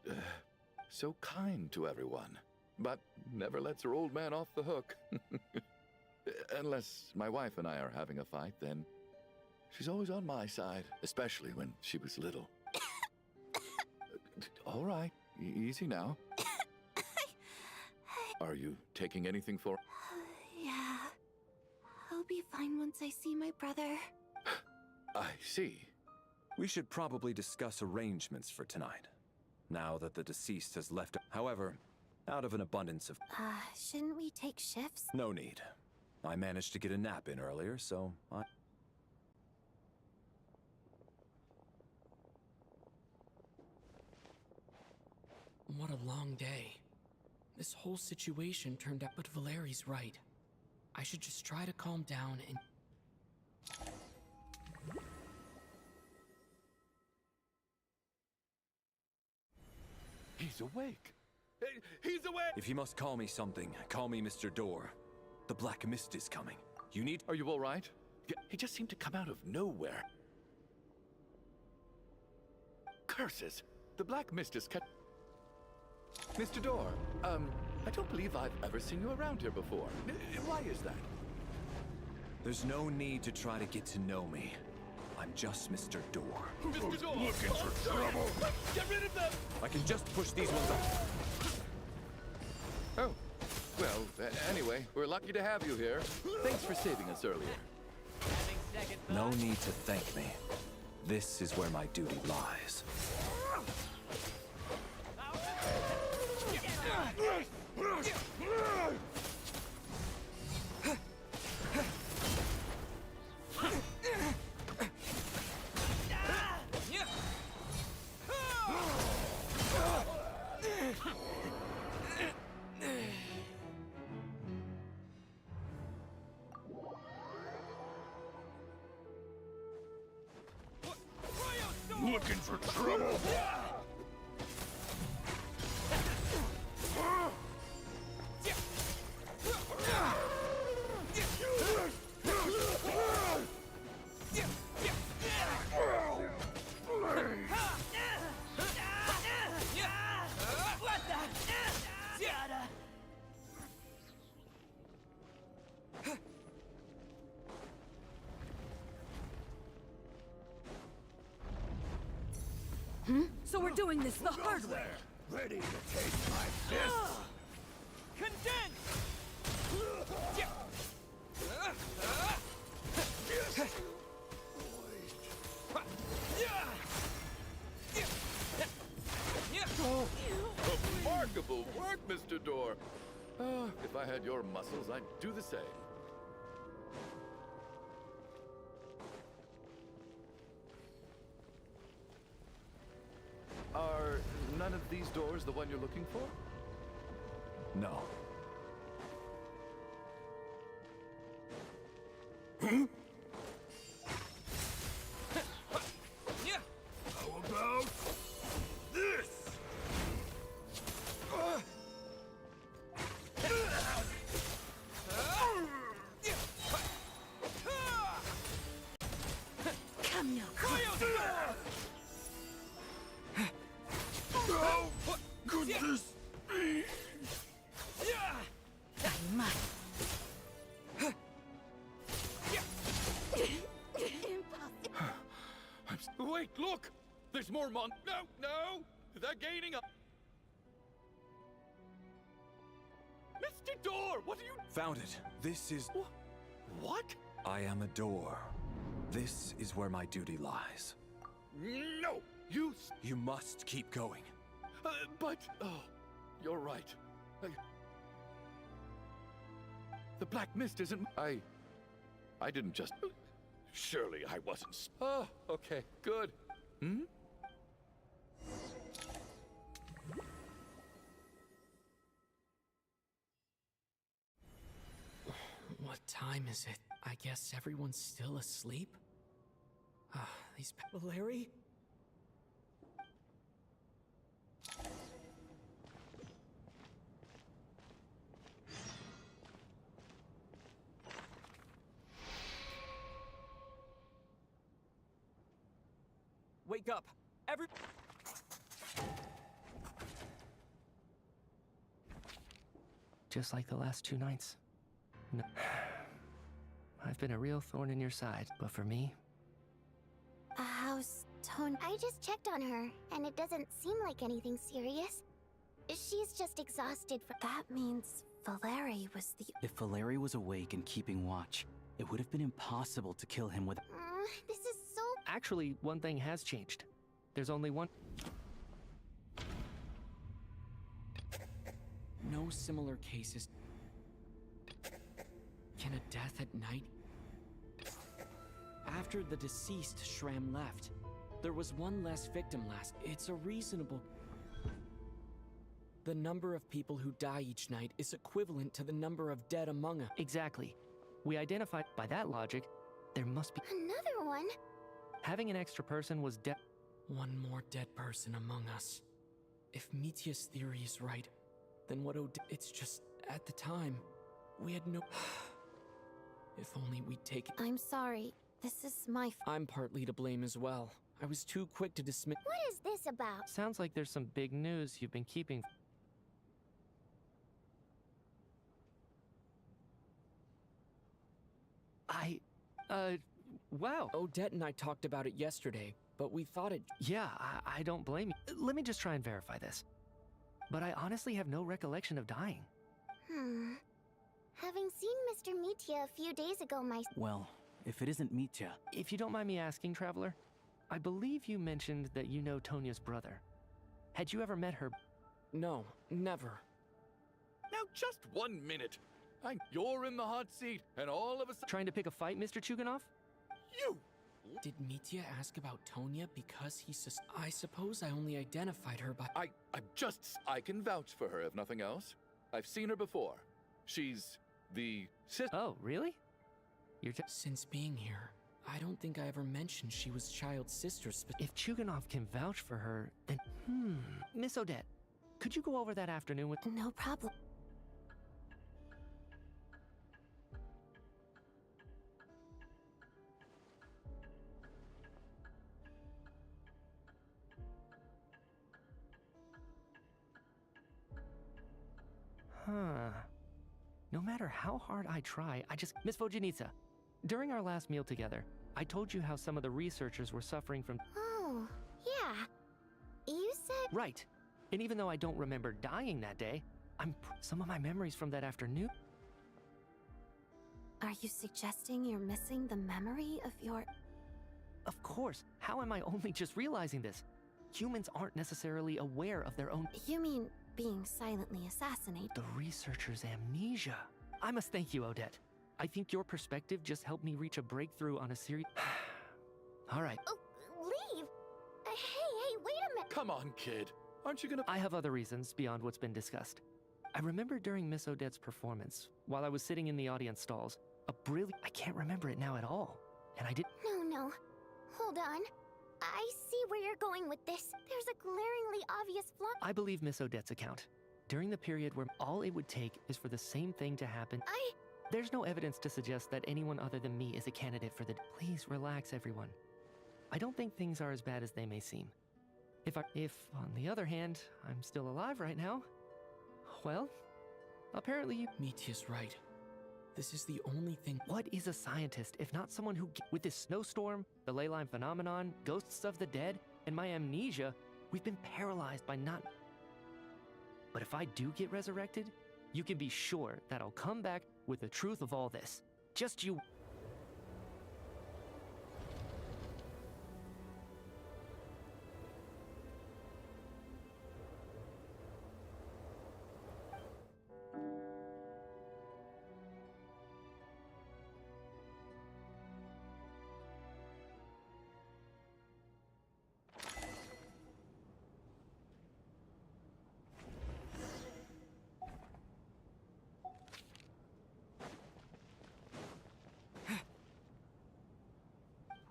so kind to everyone, but never lets her old man off the hook. Unless my wife and I are having a fight, then she's always on my side, especially when she was little. All right, easy now. Are you taking anything for... Yeah. I'll be fine once I see my brother. I see. We should probably discuss arrangements for tonight, now that the deceased has left. However, out of an abundance of... Shouldn't we take shifts? No need. I managed to get a nap in earlier, so I... What a long day. This whole situation turned out, but Valeri's right. I should just try to calm down and... He's awake. He's awake! If you must call me something, call me Mr. Door. The Black Mist is coming. You need... Are you all right? He just seemed to come out of nowhere. Curses! The Black Mist is cut... Mr. Door, I don't believe I've ever seen you around here before. Why is that? There's no need to try to get to know me. I'm just Mr. Door. Mr. Door! Looking for trouble! Get rid of them! I can just push these ones up. Oh. Well, anyway, we're lucky to have you here. Thanks for saving us earlier. No need to thank me. This is where my duty lies. looking for trouble? So we're doing this the hard way. Ready to taste my fist? Condense! Oh, remarkable work, Mr. Door. If I had your muscles, I'd do the same. Are none of these doors the one you're looking for? No. How about this? Come now. How could this be? Wait, look! There's more No, no! They're gaining up! Mr. Door, what are you... Found it. This is... What? I am a door. This is where my duty lies. No! You... You must keep going. But... Oh, you're right. The Black Mist isn't... I didn't just... Surely I wasn't... Oh, okay, good. Hmm? What time is it? I guess everyone's still asleep? These... Valeri? Wake up! Just like the last 2 nights. No. I've been a real thorn in your side, but for me... How's Tone? I just checked on her, and it doesn't seem like anything serious. She's just exhausted from... That means Valeri was the... If Valeri was awake and keeping watch, it would have been impossible to kill him with... This is so... Actually, one thing has changed. There's only one... No similar cases. Can a death at night? After the deceased Shram left, there was one less victim last. It's a reasonable... The number of people who die each night is equivalent to the number of dead among us. Exactly. We identified... By that logic, there must be... Another one? Having an extra person was dead. One more dead person among us. If Mitya's theory is right, then what it's just, at the time, we had no... If only we'd taken... I'm sorry. This is my... I'm partly to blame as well. I was too quick to dismiss... What is this about? Sounds like there's some big news you've been keeping... Wow. Odette and I talked about it yesterday, but we thought it... Yeah, I don't blame you. Let me just try and verify this. But I honestly have no recollection of dying. Having seen Mr. Mitya a few days ago, Well, if it isn't Mitya... If you don't mind me asking, Traveler, I believe you mentioned that you know Tonya's brother. Had you ever met her? No, never. Now, just 1 minute. You're in the hot seat, and all of a sudden... Trying to pick a fight, Mr. Chuganov? You! Did Mitya ask about Tonya because he I suppose I only identified her by... I can vouch for her, if nothing else. I've seen her before. She's the sister... Oh, really? Since being here, I don't think I ever mentioned she was Child's sister. If Chuganov can vouch for her, then Miss Odette, could you go over that afternoon with? No problem. Huh. No matter how hard I try, Miss Vojanitsa, during our last meal together, I told you how some of the researchers were suffering from. Oh, yeah. You said. Right. And even though I don't remember dying that day, some of my memories from that afternoon. Are you suggesting you're missing the memory of your. Of course. How am I only just realizing this? Humans aren't necessarily aware of their own. You mean being silently assassinated? The researcher's amnesia. I must thank you, Odette. I think your perspective just helped me reach a breakthrough on a series. All right. Oh, leave! Hey, wait a minute! Come on, kid. Aren't you gonna. I have other reasons beyond what's been discussed. I remember during Miss Odette's performance, while I was sitting in the audience stalls, I can't remember it now at all. And I did. No. Hold on. I see where you're going with this. There's a glaringly obvious flaw. I believe Miss Odette's account. During the period where all it would take is for the same thing to happen. There's no evidence to suggest that anyone other than me is a candidate for the. Please relax, everyone. I don't think things are as bad as they may seem. If, on the other hand, I'm still alive right now, well, apparently you. Mitya's right. This is the only thing. What is a scientist if not someone who, with this snowstorm, the ley line phenomenon, ghosts of the dead, and my amnesia, we've been paralyzed by not. But if I do get resurrected, you can be sure that I'll come back with the truth of all this. Just you.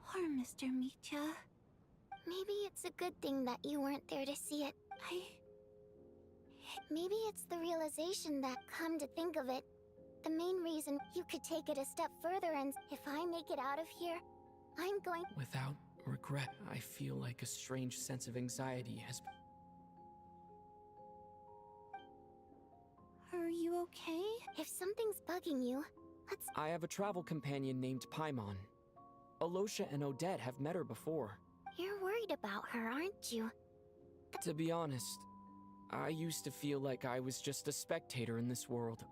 Poor Mr. Mitya. Maybe it's a good thing that you weren't there to see it. Maybe it's the realization that, come to think of it, the main reason you could take it a step further, and if I make it out of here, I'm going. Without regret, I feel like a strange sense of anxiety has. Are you okay? If something's bugging you, let's. I have a travel companion named Paimon. Alosha and Odette have met her before. You're worried about her, aren't you? To be honest, I used to feel like I was just a spectator in this world.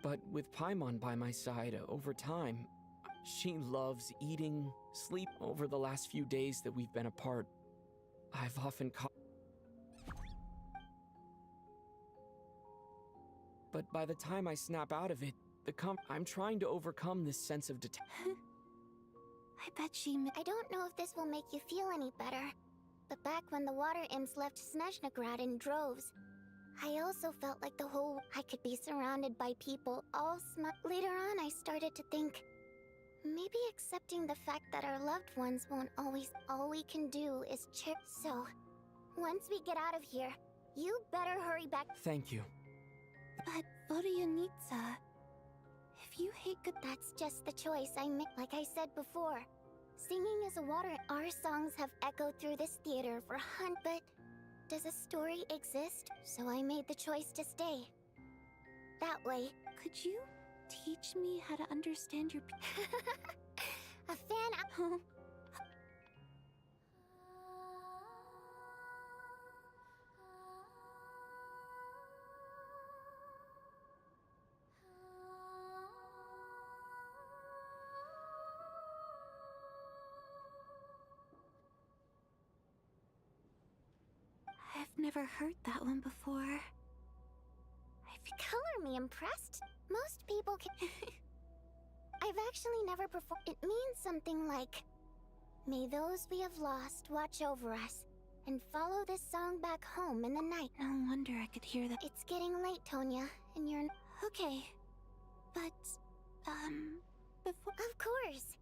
But with Paimon by my side, over time, she loves eating, sleep. Over the last few days that we've been apart, I've often caught. But by the time I snap out of it, I'm trying to overcome this sense of I bet I don't know if this will make you feel any better, but back when the water imps left Snezhnaya in droves, I also felt like I could be surrounded by people, all Later on, I started to think, maybe accepting the fact that our loved ones won't always. All we can do is cheer. So, once we get out of here, you better hurry back. Thank you. But Vodanitsa, if you hate good, that's just the choice I made. Like I said before, singing is a water. Our songs have echoed through this theater for but does a story exist? So I made the choice to stay. That way. Could you teach me how to understand your... A fan... I've never heard that one before. Color me impressed. Most people can... I've actually never performed... It means something like, may those we have lost watch over us, and follow this song back home in the night. No wonder I could hear that. It's getting late, Tonya, and you're... Okay. But, before... Of course.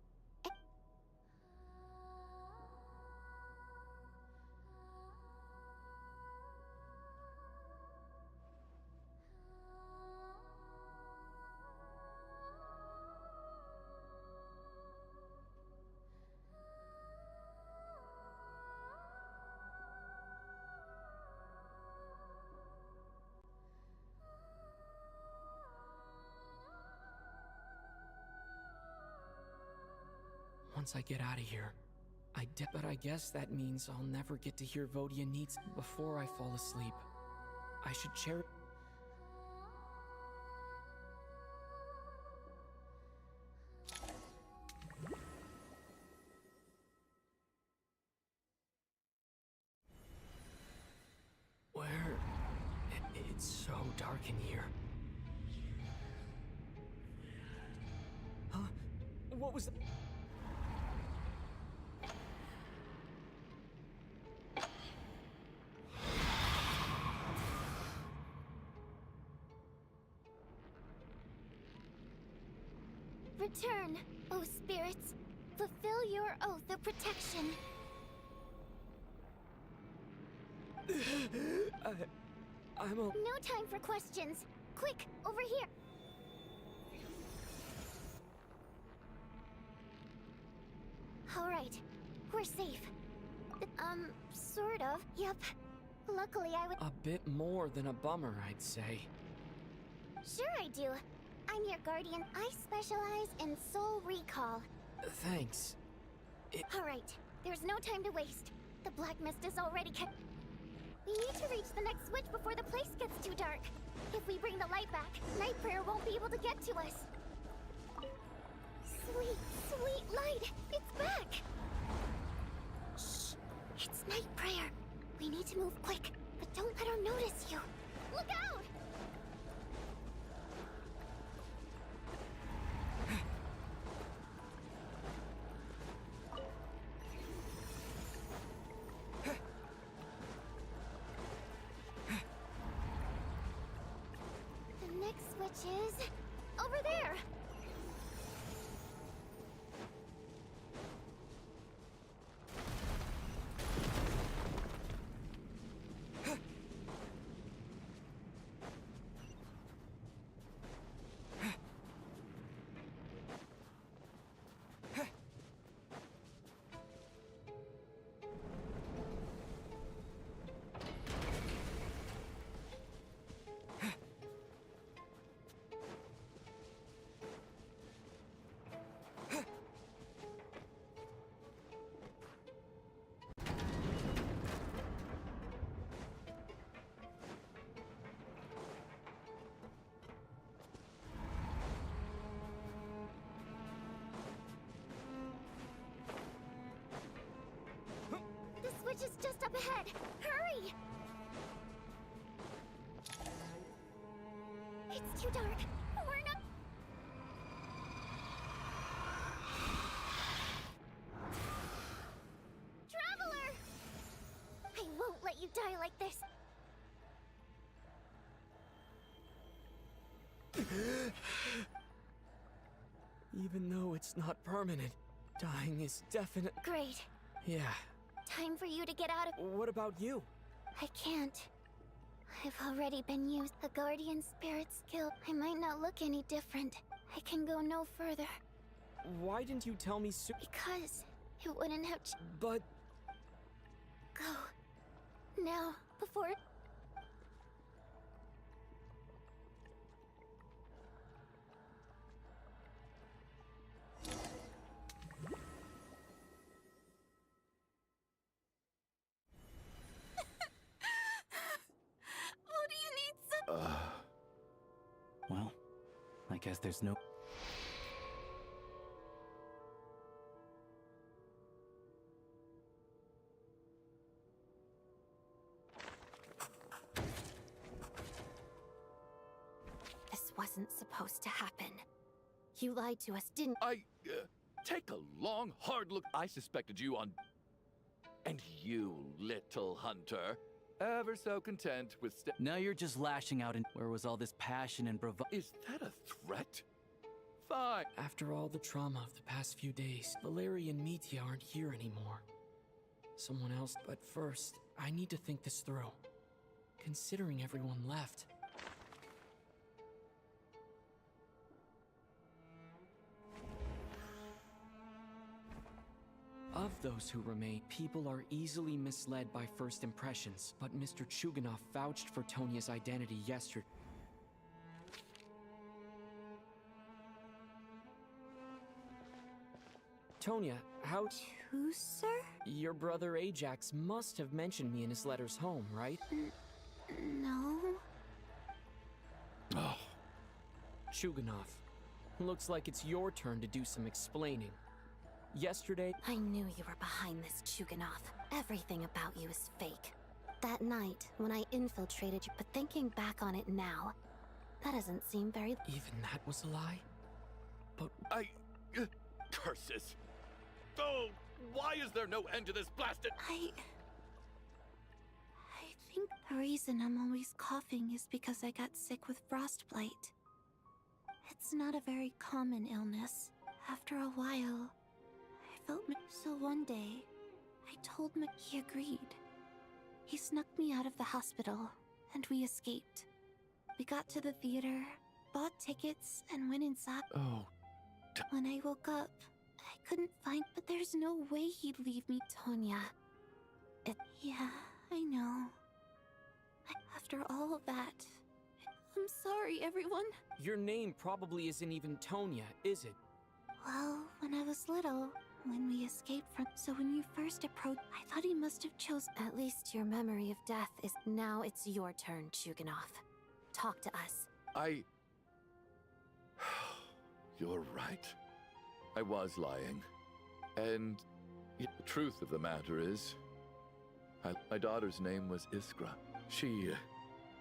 once I get out of here. But I guess that means I'll never get to hear Vodia needs before I fall asleep. I should cherish. It's so dark in here. Huh? What was that? Return, O spirits. Fulfill your oath of protection. No time for questions. Quick, over here. All right, we're safe. Sort of. Yep. Luckily, I would. A bit more than a bummer, I'd say. Sure, I do. I'm your guardian. I specialize in soul recall. Thanks. All right, there's no time to waste. The black mist is already kept. We need to reach the next switch before the place gets too dark. If we bring the light back, Night Prayer won't be able to get to us. Sweet, sweet light! It's back! Shh! It's Night Prayer. We need to move quick, but don't let her notice you. Look out! The next switch is over there. The switch is just up ahead. Hurry! It's too dark. We're not. Traveler! I won't let you die like this. Even though it's not permanent, dying is definite. Great. Yeah. Time for you to get out of. What about you? I can't. I've already been used. The guardian spirit's skill. I might not look any different. I can go no further. Why didn't you tell me Because it wouldn't have. But. Go. Now, before. Well, I guess there's no... This wasn't supposed to happen. You lied to us, didn't... Take a long, hard look. I suspected you on... And you, little hunter, ever so content with Now you're just lashing out and... Where was all this passion and bravado? Is that a threat? Fine. After all the trauma of the past few days, Valeria and Mitya aren't here anymore. Someone else. But first, I need to think this through. Considering everyone left. Of those who remain, people are easily misled by first impressions, but Mr. Chuganov vouched for Tonia's identity yesterday. Tonya, how... Who, sir? Your brother Ajax must have mentioned me in his letters home, right? No. Oh. Chuganov, looks like it's your turn to do some explaining. Yesterday... I knew you were behind this, Chuganov. Everything about you is fake. That night, when I infiltrated you, but thinking back on it now, that doesn't seem very... Even that was a lie? But... Curses! Oh, why is there no end to this blasted... I think the reason I'm always coughing is because I got sick with frostbite. It's not a very common illness. After a while, I felt... So one day, I told him. He agreed. He snuck me out of the hospital, and we escaped. We got to the theater, bought tickets, and went inside. Oh. When I woke up, I couldn't find... But there's no way he'd leave me, Tonya. Yeah, I know. After all of that, I'm sorry, everyone. Your name probably isn't even Tonya, is it? Well, when I was little, when we escaped from... So when you first approached, I thought he must have chosen... At least your memory of death is... Now it's your turn, Chuganov. Talk to us. You're right. I was lying. And the truth of the matter is, my daughter's name was Iskra.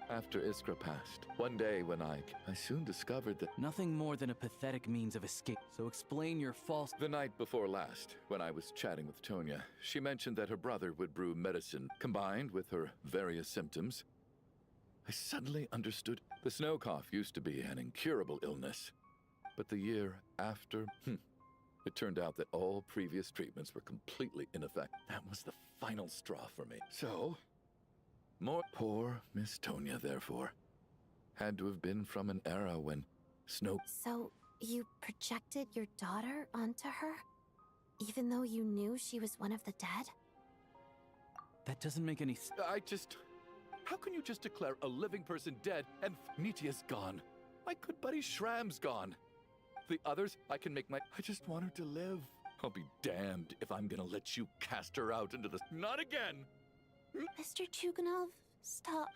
After Iskra passed, one day when I soon discovered that... Nothing more than a pathetic means of escape, so explain your false... The night before last, when I was chatting with Tonya, she mentioned that her brother would brew medicine. Combined with her various symptoms, I suddenly understood. The snow cough used to be an incurable illness. But the year after, it turned out that all previous treatments were completely ineffective. That was the final straw for me. So... Poor Miss Tonya, therefore, had to have been from an era when snow... So, you projected your daughter onto her? Even though you knew she was one of the dead? That doesn't make any sense. How can you just declare a living person dead and Nitya's gone? My good buddy Shram's gone. The others, I just want her to live. I'll be damned if I'm gonna let you cast her out into the... Not again! Mr. Chuganov, stop.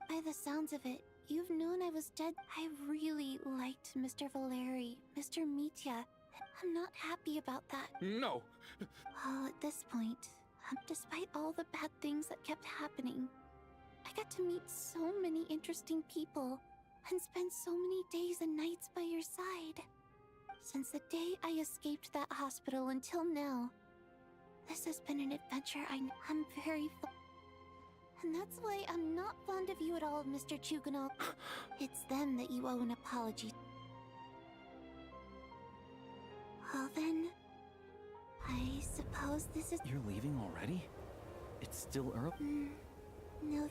By the sounds of it, you've known I was dead. I really liked Mr. Valeri, Mr. Mitya. I'm not happy about that. No! Well, at this point, despite all the bad things that kept happening, I got to meet so many interesting people and spend so many days and nights by your side. Since the day I escaped that hospital until now, this has been an adventure I'm very and that's why I'm not fond of you at all, Mr. Chuganov. It's them that you owe an apology. Well then, I suppose this is... You're leaving already? It's still early? No.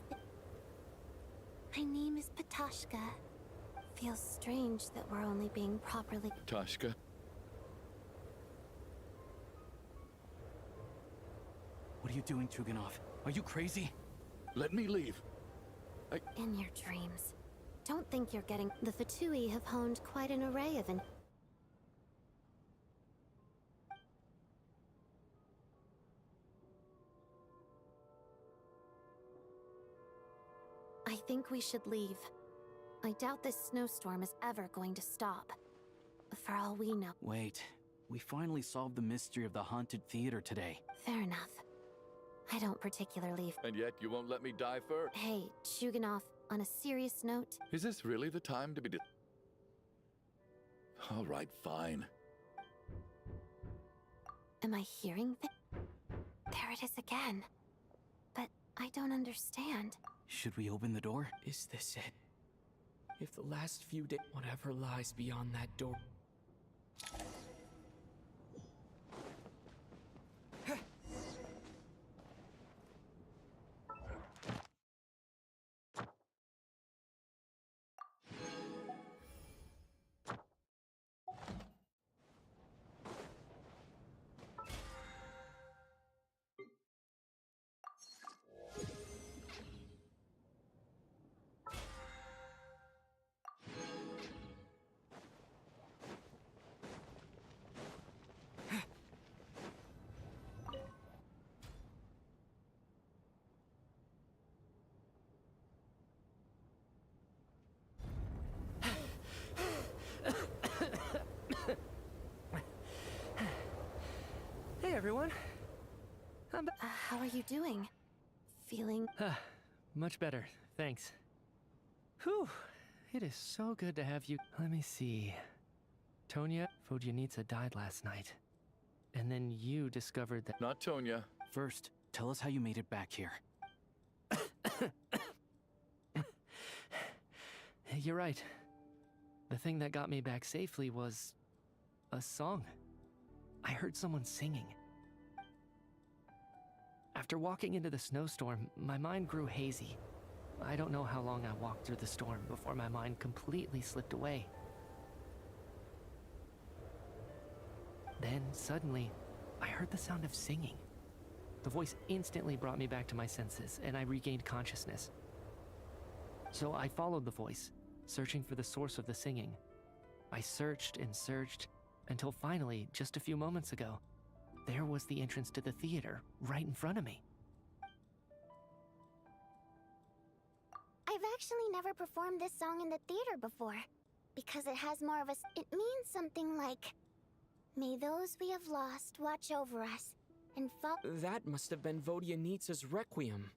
My name is Patashka. Feels strange that we're only being properly... Patashka? What are you doing, Chuganov? Are you crazy? Let me leave. In your dreams. Don't think you're getting... The Fatui have honed quite an array of... I think we should leave. I doubt this snowstorm is ever going to stop. For all we know... Wait. We finally solved the mystery of the haunted theater today. Fair enough. I don't particularly... And yet you won't let me die first? Hey, Chuganov, on a serious note... Is this really the time to be... All right, fine. Am I hearing There it is again. But I don't understand. Should we open the door? Is this it? If the last few days... Whatever lies beyond that door... everyone. How are you doing? Feeling... Much better, thanks. Whew, it is so good to have you. Let me see. Tonya Vodyanitsa died last night. And then you discovered that... Not Tonya. First, tell us how you made it back here. You're right. The thing that got me back safely was... a song. I heard someone singing. After walking into the snowstorm, my mind grew hazy. I don't know how long I walked through the storm before my mind completely slipped away. Then, suddenly, I heard the sound of singing. The voice instantly brought me back to my senses, and I regained consciousness. So I followed the voice, searching for the source of the singing. I searched and searched, until finally, just a few moments ago, there was the entrance to the theater, right in front of me. I've actually never performed this song in the theater before, because it has more of a... It means something like, may those we have lost watch over us, and That must have been Vodyanitsa's Requiem.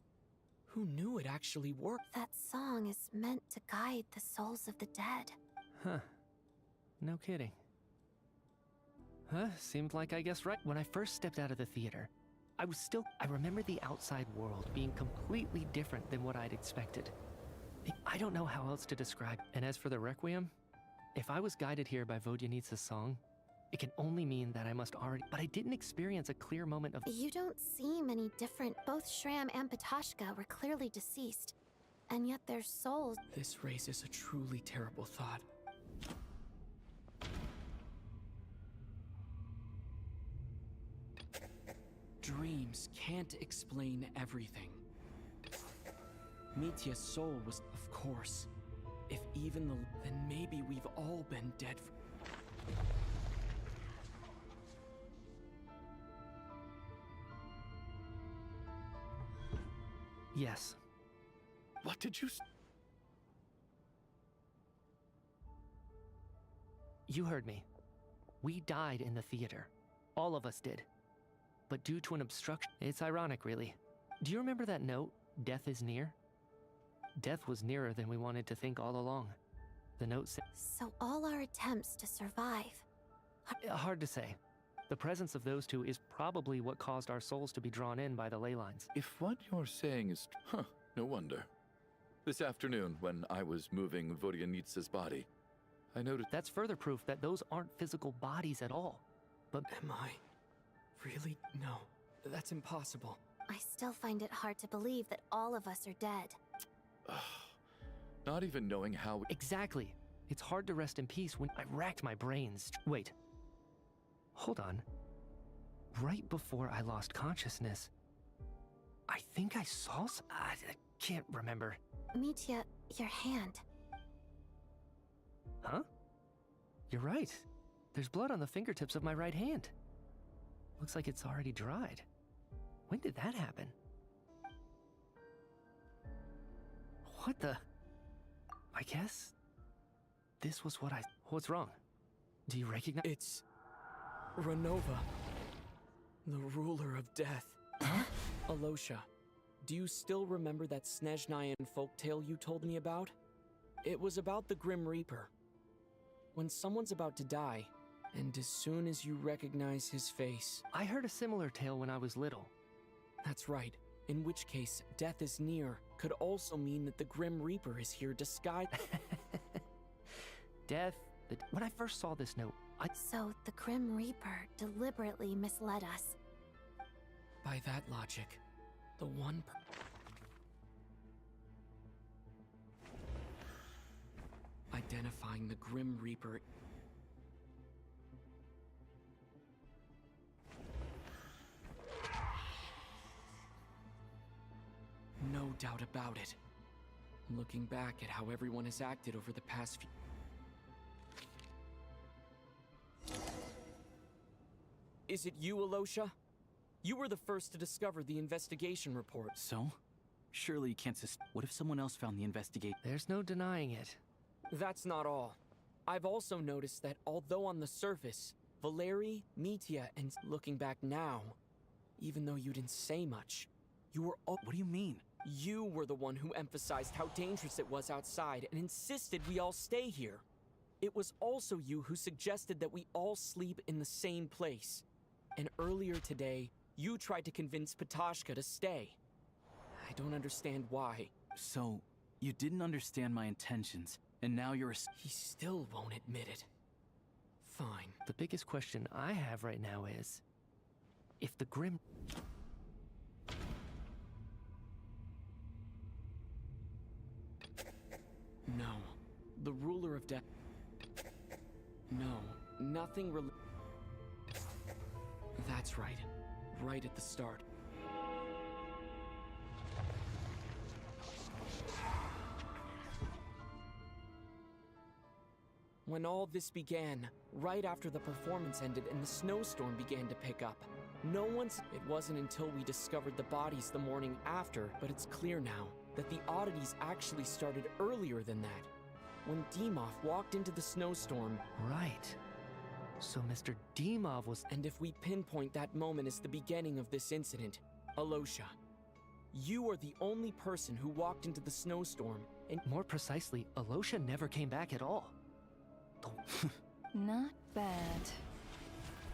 Who knew it actually worked? That song is meant to guide the souls of the dead. Huh. No kidding. Seemed like I guessed right. When I first stepped out of the theater, I remember the outside world being completely different than what I'd expected. I don't know how else to describe. And as for the Requiem, if I was guided here by Vodyanitsa's song, it can only mean that I must already... But I didn't experience a clear moment of... You don't seem any different. Both Shram and Patashka were clearly deceased, and yet their souls... This raises a truly terrible thought. Dreams can't explain everything. Mitya's soul was, of course. If even the... Then maybe we've all been dead for... Yes. What did you... You heard me. We died in the theater. All of us did. But due to an obstruction... It's ironic, really. Do you remember that note, "Death is near"? Death was nearer than we wanted to think all along. The note said... So all our attempts to survive... Hard to say. The presence of those two is probably what caused our souls to be drawn in by the ley lines. If what you're saying is... Huh, no wonder. This afternoon, when I was moving Vodyanitsa's body, I noticed... That's further proof that those aren't physical bodies at all. But... Am I... Really? No. That's impossible. I still find it hard to believe that all of us are dead. Not even knowing how... Exactly. It's hard to rest in peace when I racked my brains. Wait. Hold on. Right before I lost consciousness, I think I saw some... I can't remember. Mitya, your hand. Huh? You're right. There's blood on the fingertips of my right hand. Looks like it's already dried. When did that happen? What the... I guess... This was what I... What's wrong? Do you recognize... It's... Renova. The ruler of death. Huh? Alosha, do you still remember that Snezhnayan folktale you told me about? It was about the Grim Reaper. When someone's about to die, and as soon as you recognize his face... I heard a similar tale when I was little. That's right. In which case, death is near could also mean that the Grim Reaper is here disguised... Death... When I first saw this note, So, the Grim Reaper deliberately misled us. By that logic, the one... Identifying the Grim Reaper... No doubt about it. Looking back at how everyone has acted over the past few... Is it you, Alosha? You were the first to discover the investigation report. So? Surely you can't What if someone else found the investigate? There's no denying it. That's not all. I've also noticed that although on the surface, Valeri, Mitya, and looking back now, even though you didn't say much, you were all— What do you mean? You were the one who emphasized how dangerous it was outside and insisted we all stay here. It was also you who suggested that we all sleep in the same place. And earlier today, you tried to convince Patashka to stay. I don't understand why. So, you didn't understand my intentions, and now you're He still won't admit it. Fine. The biggest question I have right now is, if the Grim... No. The ruler of death... No. Nothing That's right. Right at the start. When all this began, right after the performance ended and the snowstorm began to pick up, It wasn't until we discovered the bodies the morning after, but it's clear now that the oddities actually started earlier than that. When Dimov walked into the snowstorm... Right. So Mr. Dimov was... And if we pinpoint that moment as the beginning of this incident, Alosha, you are the only person who walked into the snowstorm and... More precisely, Alosha never came back at all. Not bad.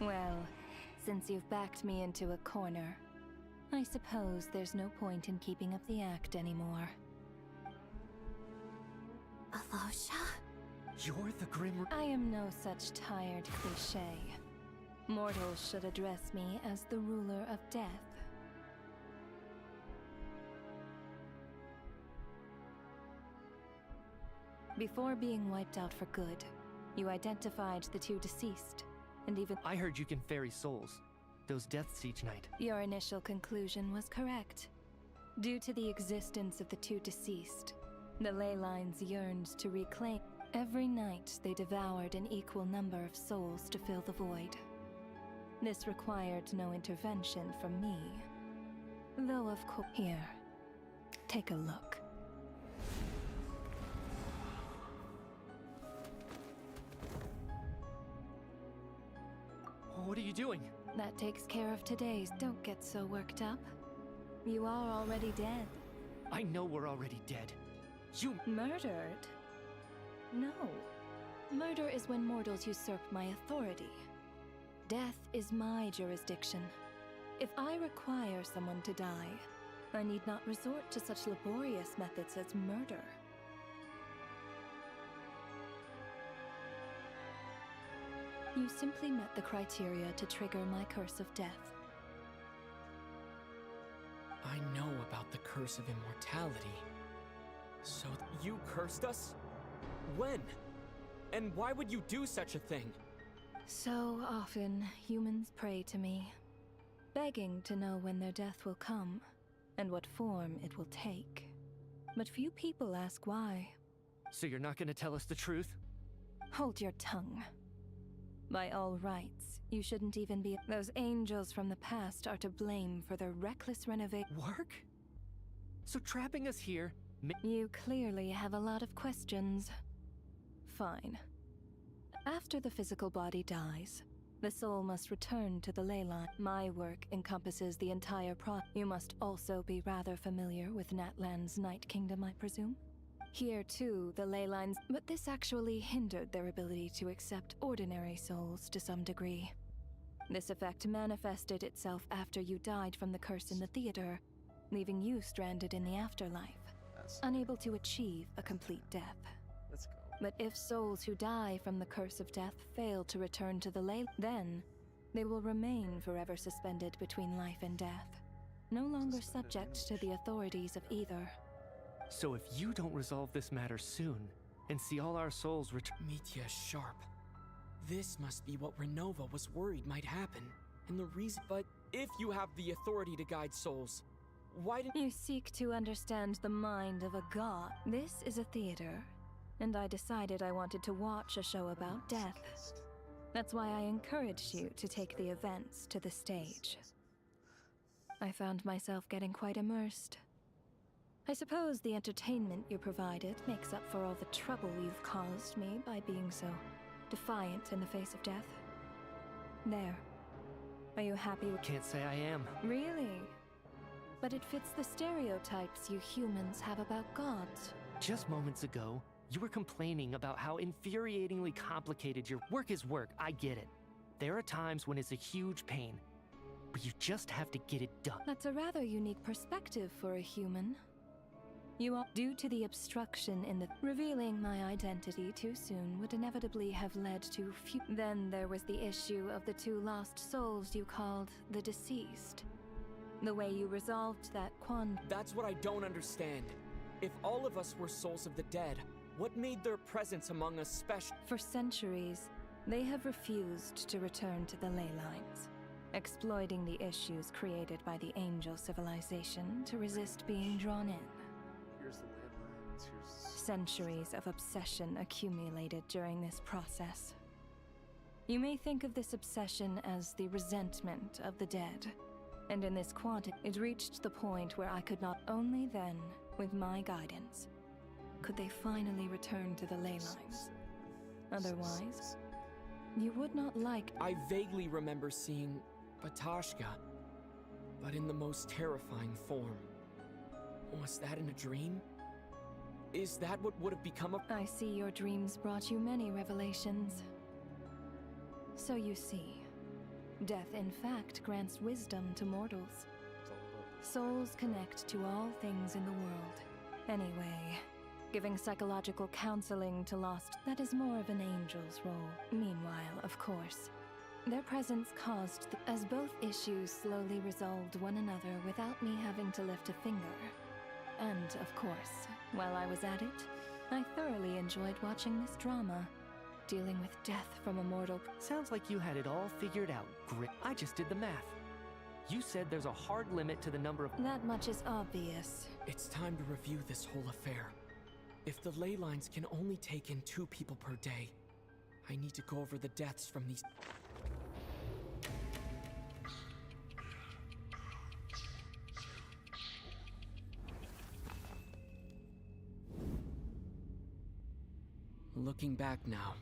Well, since you've backed me into a corner, I suppose there's no point in keeping up the act anymore. Alosha? You're the Grim... I am no such tired cliché. Mortals should address me as the ruler of death. Before being wiped out for good, you identified the two deceased, and even... I heard you can ferry souls. Those deaths each night. Your initial conclusion was correct. Due to the existence of the two deceased, the ley lines yearned to reclaim. Every night they devoured an equal number of souls to fill the void. This required no intervention from me. Though of course... Here, take a look. What are you doing? That takes care of today's. Don't get so worked up. You are already dead. I know we're already dead. You... Murdered? No. Murder is when mortals usurp my authority. Death is my jurisdiction. If I require someone to die, I need not resort to such laborious methods as murder. You simply met the criteria to trigger my curse of death. I know about the curse of immortality. So you cursed us? When? And why would you do such a thing? So often, humans pray to me, begging to know when their death will come, and what form it will take. But few people ask why. So you're not gonna tell us the truth? Hold your tongue. By all rights, you shouldn't even be— Those angels from the past are to blame for their reckless renovation. Work? So trapping us here... You clearly have a lot of questions. Fine. After the physical body dies, the soul must return to the ley line. My work encompasses the entire You must also be rather familiar with Natlan's Night Kingdom, I presume? Here, too, the ley lines... But this actually hindered their ability to accept ordinary souls to some degree. This effect manifested itself after you died from the curse in the theater, leaving you stranded in the afterlife, unable to achieve a complete death. Let's go. But if souls who die from the curse of death fail to return to the ley, then they will remain forever suspended between life and death, no longer subject to the authorities of either. So if you don't resolve this matter soon, and see all our souls return... Mitya's sharp. This must be what Renova was worried might happen. And the reason... But if you have the authority to guide souls, why did... You seek to understand the mind of a god. This is a theater, and I decided I wanted to watch a show about death. That's why I encouraged you to take the events to the stage. I found myself getting quite immersed. I suppose the entertainment you provided makes up for all the trouble you've caused me by being so defiant in the face of death. There. Are you happy? Can't say I am. Really? But it fits the stereotypes you humans have about gods. Just moments ago, you were complaining about how infuriatingly complicated your work is work. I get it. There are times when it's a huge pain, but you just have to get it done. That's a rather unique perspective for a human. You are due to the obstruction in the revealing my identity too soon would inevitably have led to Then there was the issue of the two lost souls you called the deceased. The way you resolved that That's what I don't understand. If all of us were souls of the dead, what made their presence among us special? For centuries, they have refused to return to the ley lines, exploiting the issues created by the angel civilization to resist being drawn in. Here's the landlines, here's... Centuries of obsession accumulated during this process. You may think of this obsession as the resentment of the dead. And in this quantity, it reached the point where I could not only then, with my guidance, could they finally return to the ley lines. Otherwise, you would not like... I vaguely remember seeing Batashka, but in the most terrifying form. Was that in a dream? Is that what would have become of... I see your dreams brought you many revelations. So you see, death in fact grants wisdom to mortals. Souls connect to all things in the world. Anyway, giving psychological counseling to lost, that is more of an angel's role. Meanwhile, of course, their presence caused as both issues slowly resolved one another without me having to lift a finger. And, of course, while I was at it, I thoroughly enjoyed watching this drama, dealing with death from a mortal. Sounds like you had it all figured out, Grit. I just did the math. You said there's a hard limit to the number of... That much is obvious. It's time to review this whole affair. If the ley lines can only take in 2 people per day, I need to go over the deaths from these... Looking back now,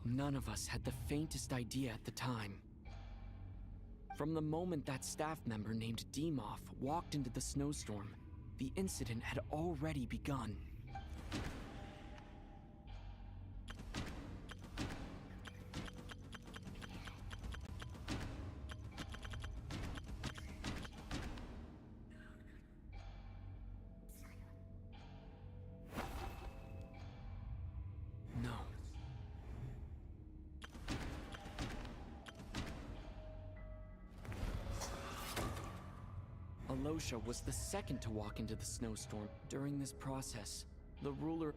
none of us had the faintest idea at the time. From the moment that staff member named Demoff walked into the snowstorm, the incident had already begun. Alosha was the second to walk into the snowstorm. During this process, the ruler...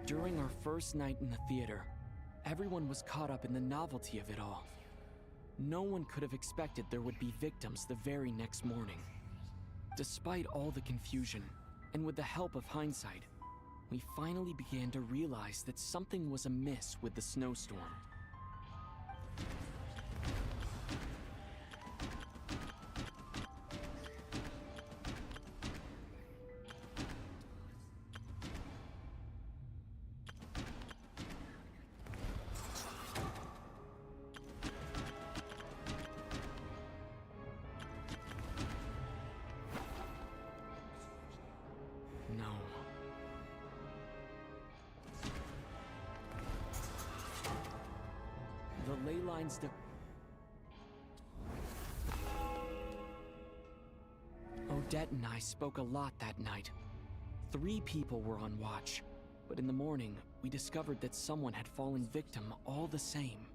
During our first night in the theater, everyone was caught up in the novelty of it all. No one could have expected there would be victims the very next morning. Despite all the confusion, and with the help of hindsight, we finally began to realize that something was amiss with the snowstorm. The ley lines Odette and I spoke a lot that night. 3 people were on watch, but in the morning, we discovered that someone had fallen victim all the same.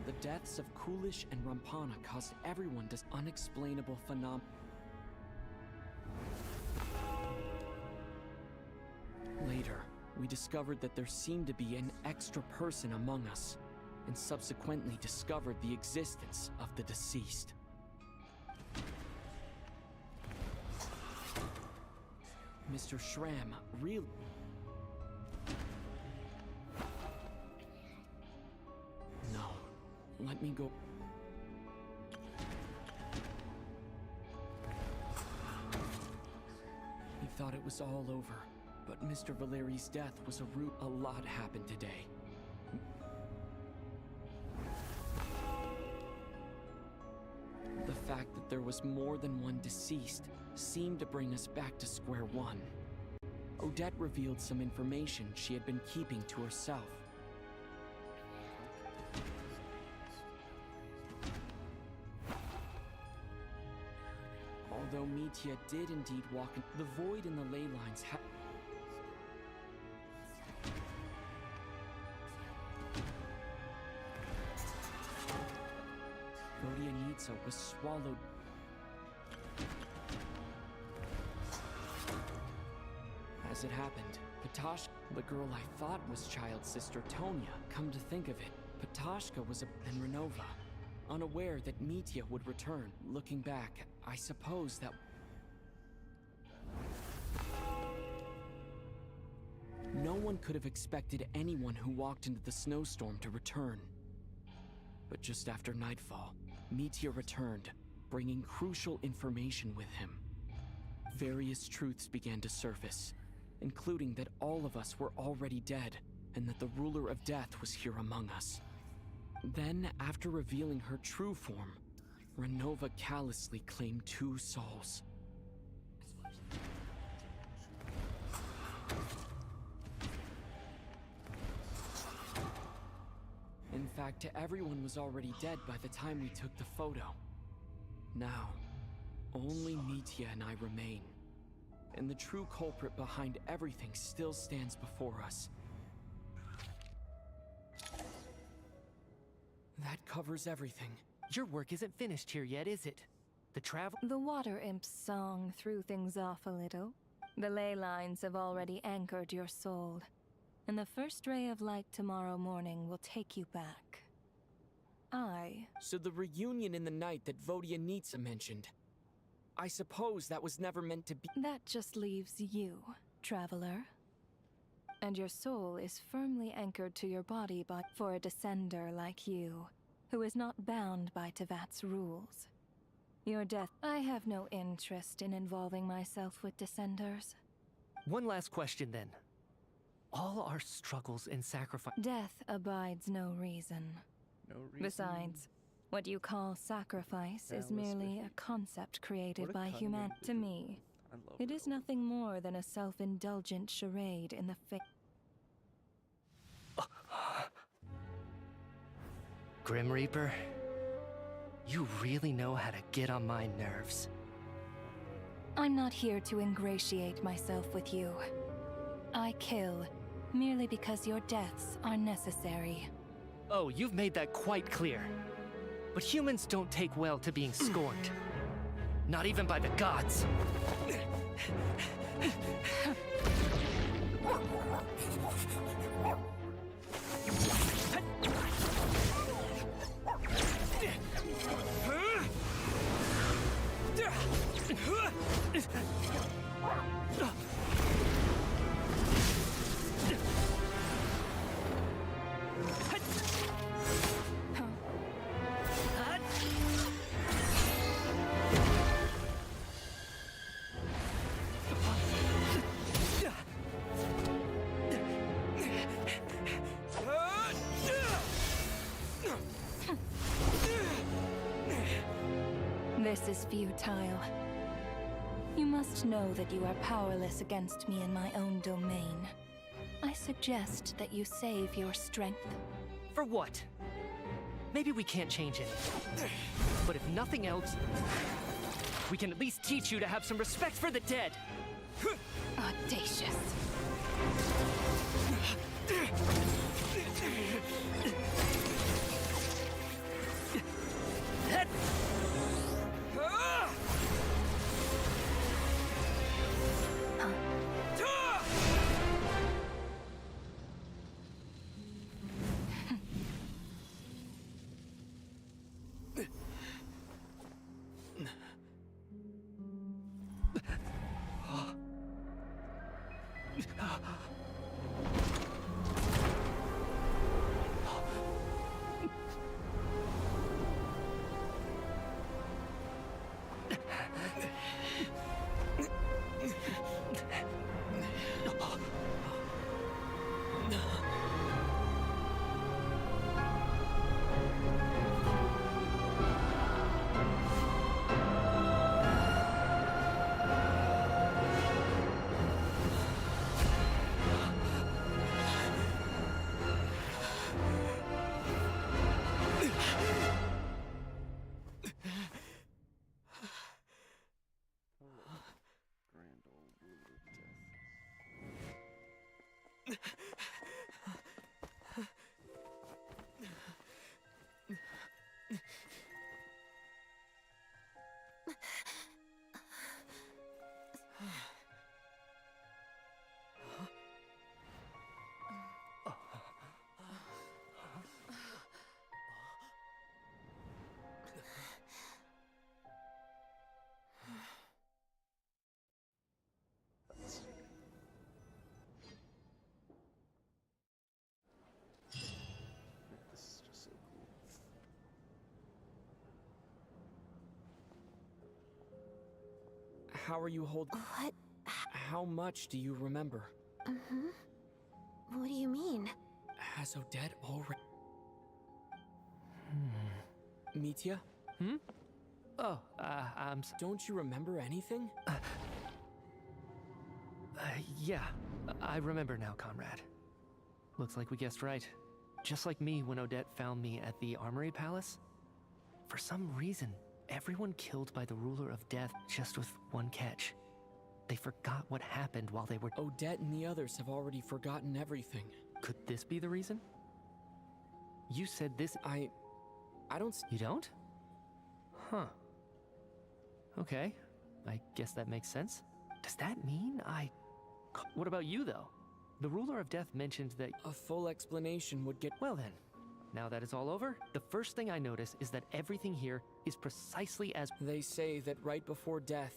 The deaths of Kulish and Rampana caused everyone to unexplainable phenomena. Later, we discovered that there seemed to be an extra person among us, and subsequently discovered the existence of the deceased. Mr. Schramm really... let me go. He thought it was all over, but Mr. Valeri's death was a root. A lot happened today. The fact that there was more than one deceased seemed to bring us back to square one. Odette revealed some information she had been keeping to herself. Although Mitya did indeed walk in, the void in the ley lines had... Vodyanitsa was swallowed. As it happened, Patoshka, the girl I thought was child sister Tonya, come to think of it, Patoshka was and Renova. Unaware that Mitya would return. Looking back, I suppose that... No one could have expected anyone who walked into the snowstorm to return. But just after nightfall, Mitya returned, bringing crucial information with him. Various truths began to surface, including that all of us were already dead, and that the ruler of death was here among us. Then, after revealing her true form, Renova callously claimed 2 souls. In fact, everyone was already dead by the time we took the photo. Now, only Mitya and I remain. And the true culprit behind everything still stands before us. That covers everything. Your work isn't finished here yet, is it? The water imp's song threw things off a little. The ley lines have already anchored your soul, and the first ray of light tomorrow morning will take you back. So the reunion in the night that Vodyanitsa mentioned, I suppose that was never meant to be. That just leaves you, traveler. And your soul is firmly anchored to your body for a descender like you, who is not bound by Tevat's rules. Your death... I have no interest in involving myself with descenders. One last question then. All our struggles and sacrifice... Death abides no reason. No reason. Besides, what you call sacrifice is merely a concept created by humanity. To me, it is nothing more than a self-indulgent charade in the Grim Reaper, you really know how to get on my nerves. I'm not here to ingratiate myself with you. I kill merely because your deaths are necessary. Oh, you've made that quite clear. But humans don't take well to being scorned. Not even by the gods. This is futile. You must know that you are powerless against me in my own domain. I suggest that you save your strength. For what? Maybe we can't change it. But if nothing else, we can at least teach you to have some respect for the dead. Audacious. how are you holding? What? How much do you remember? What do you mean? Has Odette already... Mitya? Oh, Don't you remember anything? Yeah, I remember now, comrade. Looks like we guessed right. Just like me when Odette found me at the Armory Palace. For some reason, everyone killed by the Ruler of Death, just with one catch. They forgot what happened while they were... Odette and the others have already forgotten everything. Could this be the reason? You said this... I don't... You don't? Huh. Okay, I guess that makes sense. Does that mean What about you, though? The Ruler of Death mentioned that... A full explanation would get... Well then, now that it's all over, the first thing I notice is that everything here is precisely as... They say that right before death,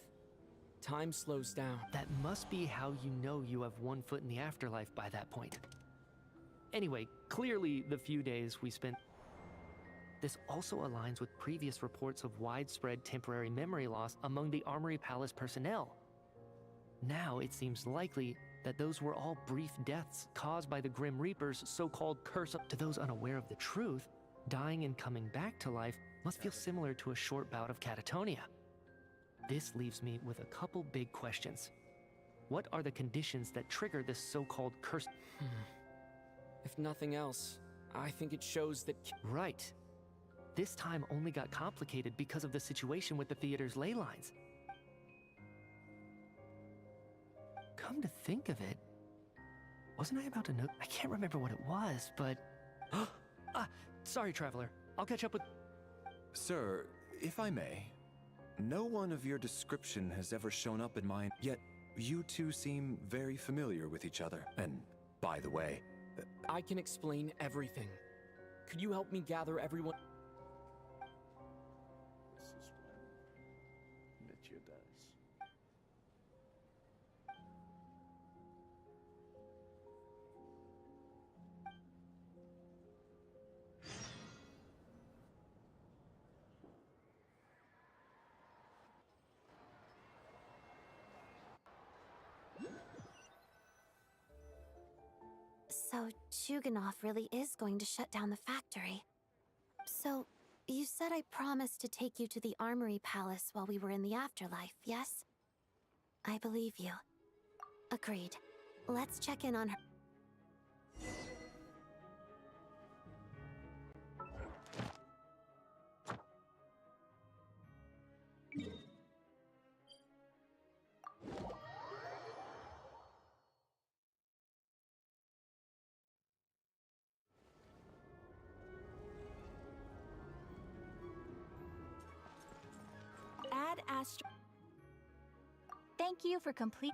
time slows down. That must be how you know you have one foot in the afterlife by that point. Anyway, clearly the few days we spent... This also aligns with previous reports of widespread temporary memory loss among the Armory Palace personnel. Now it seems likely that those were all brief deaths caused by the Grim Reaper's so-called curse. To those unaware of the truth, dying and coming back to life must feel similar to a short bout of catatonia. This leaves me with a couple big questions. What are the conditions that trigger this so-called curse? If nothing else, I think it shows that... Right. This time only got complicated because of the situation with the theater's ley lines. Come to think of it, wasn't I about to know? I can't remember what it was, but... sorry, Traveler. I'll catch up with... Sir, if I may, no one of your description has ever shown up in mine, yet you two seem very familiar with each other. And, by the way... I can explain everything. Could you help me gather everyone? This is when Mitya dies. So, Chuganov really is going to shut down the factory. So, you said I promised to take you to the Armory Palace while we were in the afterlife, yes? I believe you. Agreed. Let's check in on her. Add Astro. Thank you for complete.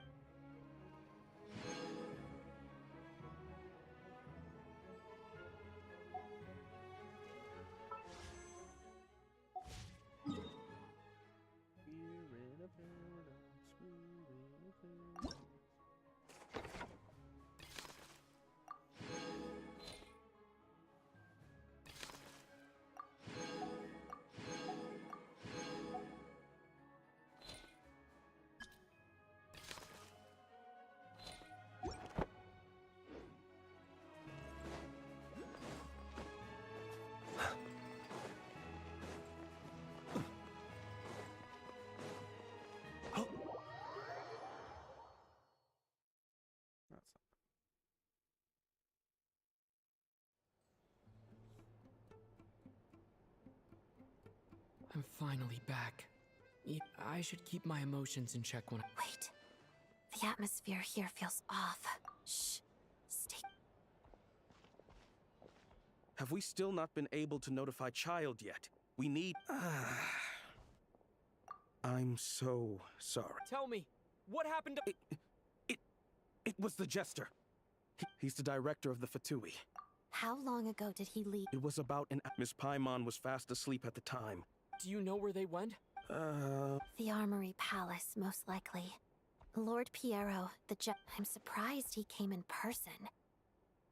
I'm finally back. I should keep my emotions in check when I... Wait. The atmosphere here feels off. Shh. Stay. Have we still not been able to notify Child yet? We need... I'm so sorry. Tell me, what happened to... It was the Jester. He's the director of the Fatui. How long ago did he leave? It was about an... Miss Paimon was fast asleep at the time. Do you know where they went? The Armory Palace, most likely. Lord Piero, I'm surprised he came in person.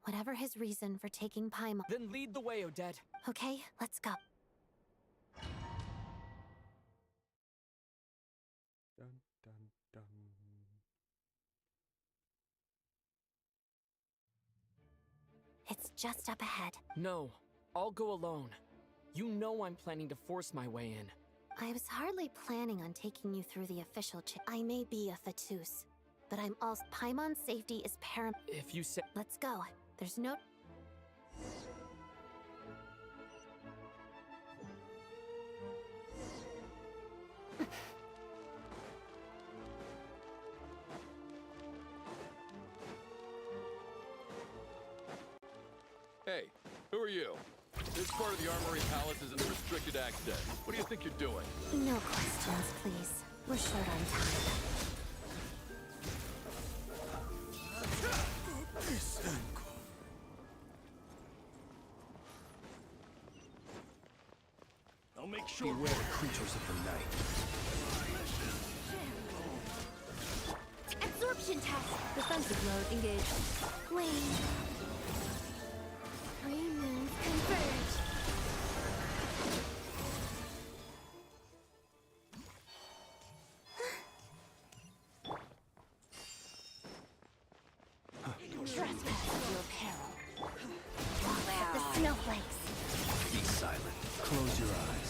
Whatever his reason for taking Paimon... Then lead the way, Odette. Okay, let's go. Dun, dun, dun. It's just up ahead. No, I'll go alone. You know I'm planning to force my way in. I was hardly planning on taking you through the official I may be a Fatus, but I'm also— Paimon's safety is paramount. If you say— Let's go. There's no— Hey, who are you? This part of the Armory Palace isn't restricted access. What do you think you're doing? No questions, please. We're short on time. I'll make sure. Beware the creatures of the night. Absorption test! Defensive mode engaged. Wait. 3 moons converge. Trespass at your peril. Walk at the snowflakes. Be silent. Close your eyes.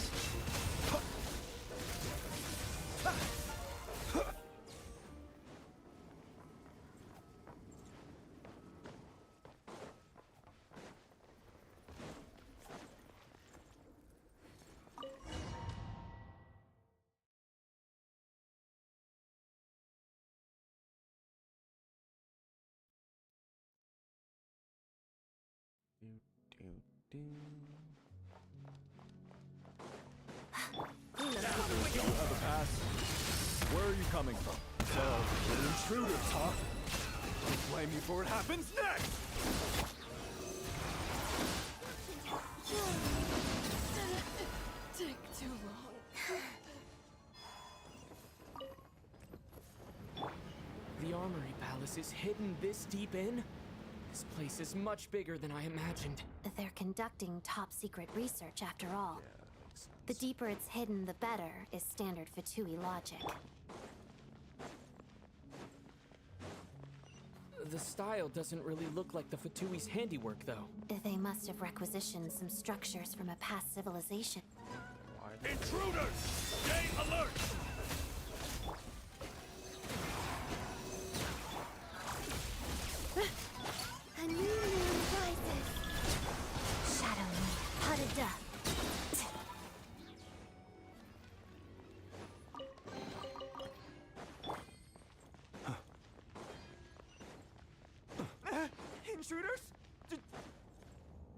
You have a pass. Where are you coming from? The intruders, huh? I'll blame you for what happens next! Take too long. The Armory Palace is hidden this deep in? This place is much bigger than I imagined. They're conducting top-secret research after all. The deeper it's hidden, the better, is standard Fatui logic. The style doesn't really look like the Fatui's handiwork, though. They must have requisitioned some structures from a past civilization. Intruders! Stay alert! A new moon rises. Shadow moon, Hadada. Intruders?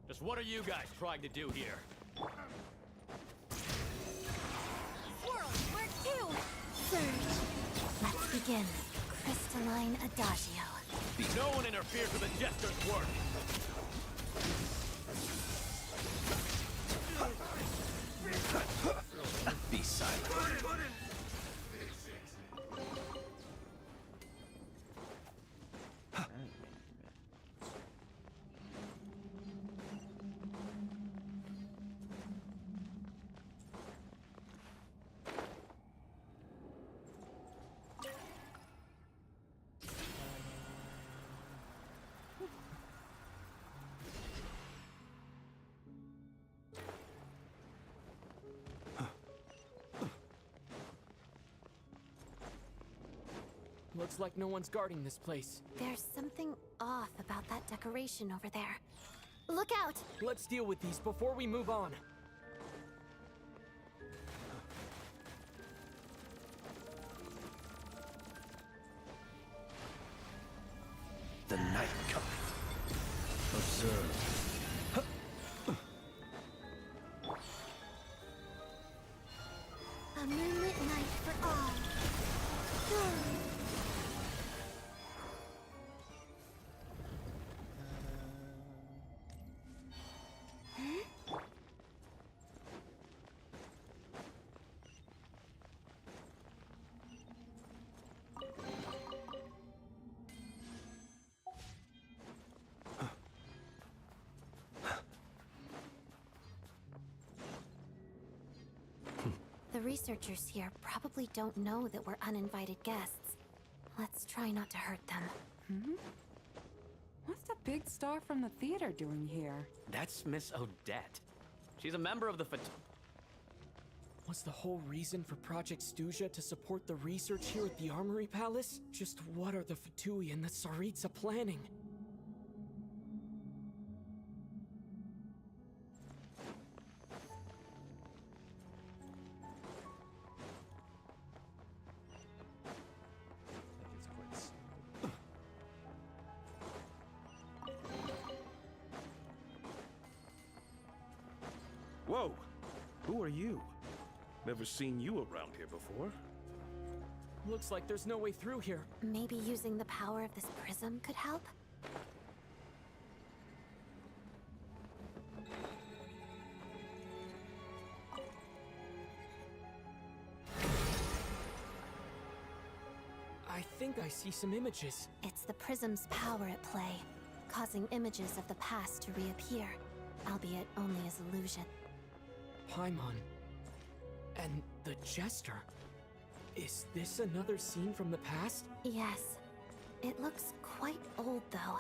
Just what are you guys trying to do here? Swirl, where to? Surge. Let's begin. Crystalline Adagio. No one interferes with the Jester's work! Be silent. Looks like no one's guarding this place. There's something off about that decoration over there. Look out! Let's deal with these before we move on. The night cometh. Observe. A moonlit night for all. The researchers here probably don't know that we're uninvited guests. Let's try not to hurt them. Hmm? What's the big star from the theater doing here? That's Miss Odette. She's a member of the Was the whole reason for Project Stuja to support the research here at the Armory Palace? Just what are the Fatui and the Tsaritsa planning? Whoa! Who are you? Never seen you around here before. Looks like there's no way through here. Maybe using the power of this prism could help? I think I see some images. It's the prism's power at play, causing images of the past to reappear, albeit only as illusion. Paimon. And the Jester. Is this another scene from the past? Yes. It looks quite old, though.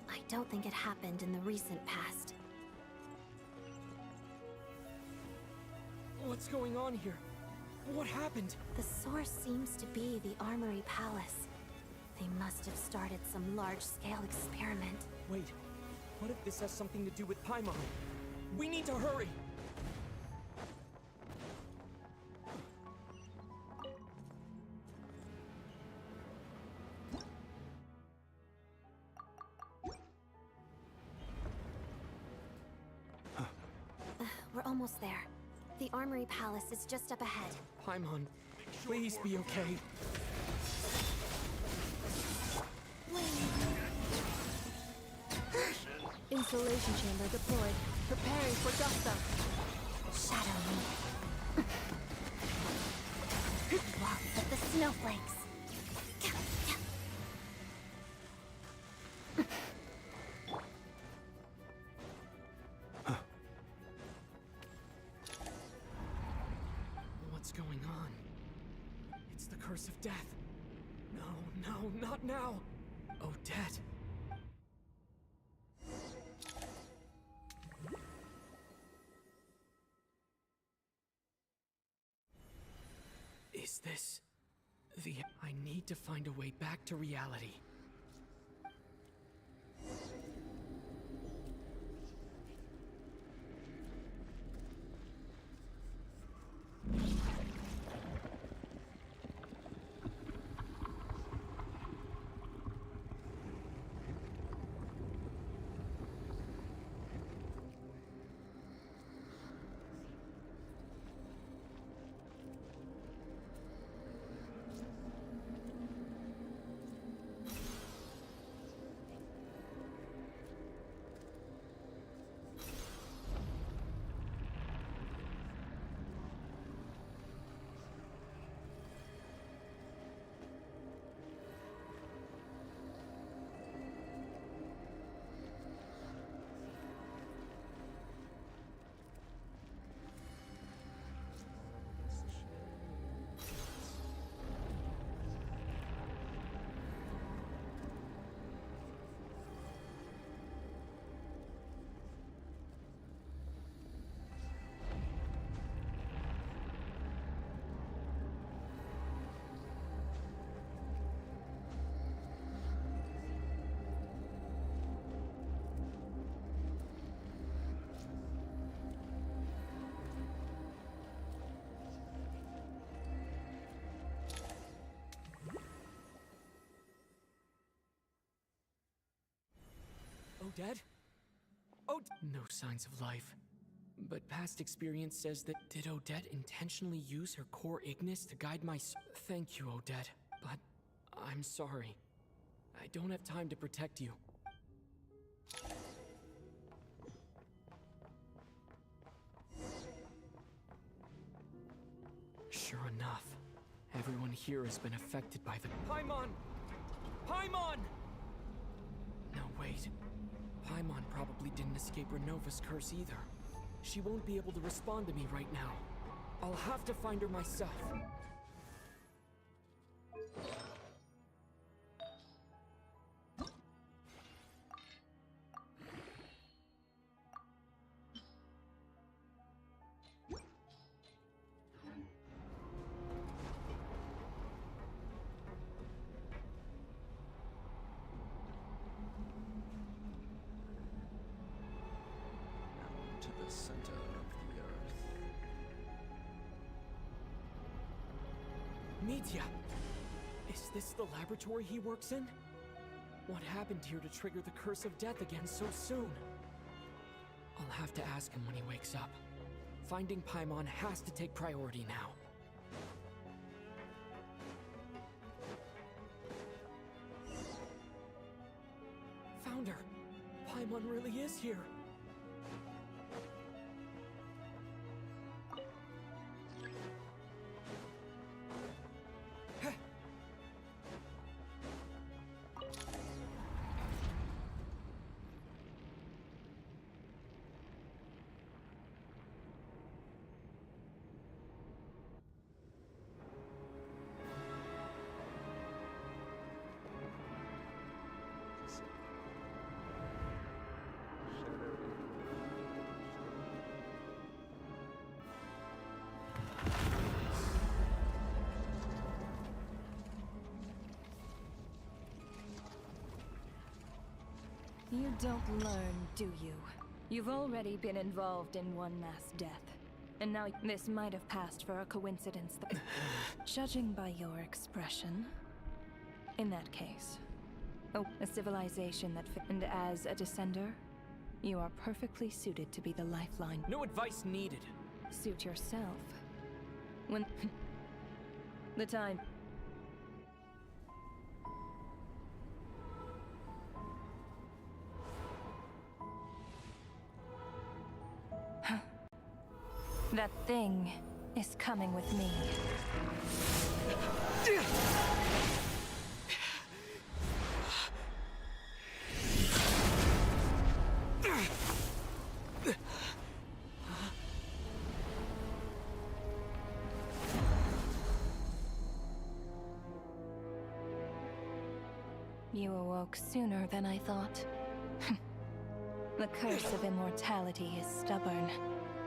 I don't think it happened in the recent past. What's going on here? What happened? The source seems to be the Armory Palace. They must have started some large-scale experiment. Wait, what if this has something to do with Paimon? We need to hurry! We're almost there. The Armory Palace is just up ahead. Paimon, please be okay. Insulation chamber deployed. Preparing for gusto. Shadow me. Lots of the snowflakes. What's going on? It's the curse of death. No, not now. Odette. Is this the... I need to find a way back to reality. Odette? Oh, no signs of life. But past experience says that... Did Odette intentionally use her core Ignis to guide my... Thank you, Odette. But I'm sorry. I don't have time to protect you. Sure enough, everyone here has been affected by the... Paimon! Paimon! No, wait. Paimon probably didn't escape Renova's curse either. She won't be able to respond to me right now. I'll have to find her myself. Mitya! Is this the laboratory he works in? What happened here to trigger the curse of death again so soon? I'll have to ask him when he wakes up. Finding Paimon has to take priority now. Found her! Paimon really is here! You don't learn, do you? You've already been involved in one mass death. And now this might have passed for a coincidence that... Judging by your expression... In that case... Oh, a civilization that... And as a descender, you are perfectly suited to be the lifeline. No advice needed. Suit yourself. When... the time... That thing is coming with me. You awoke sooner than I thought. The curse of immortality is stubborn.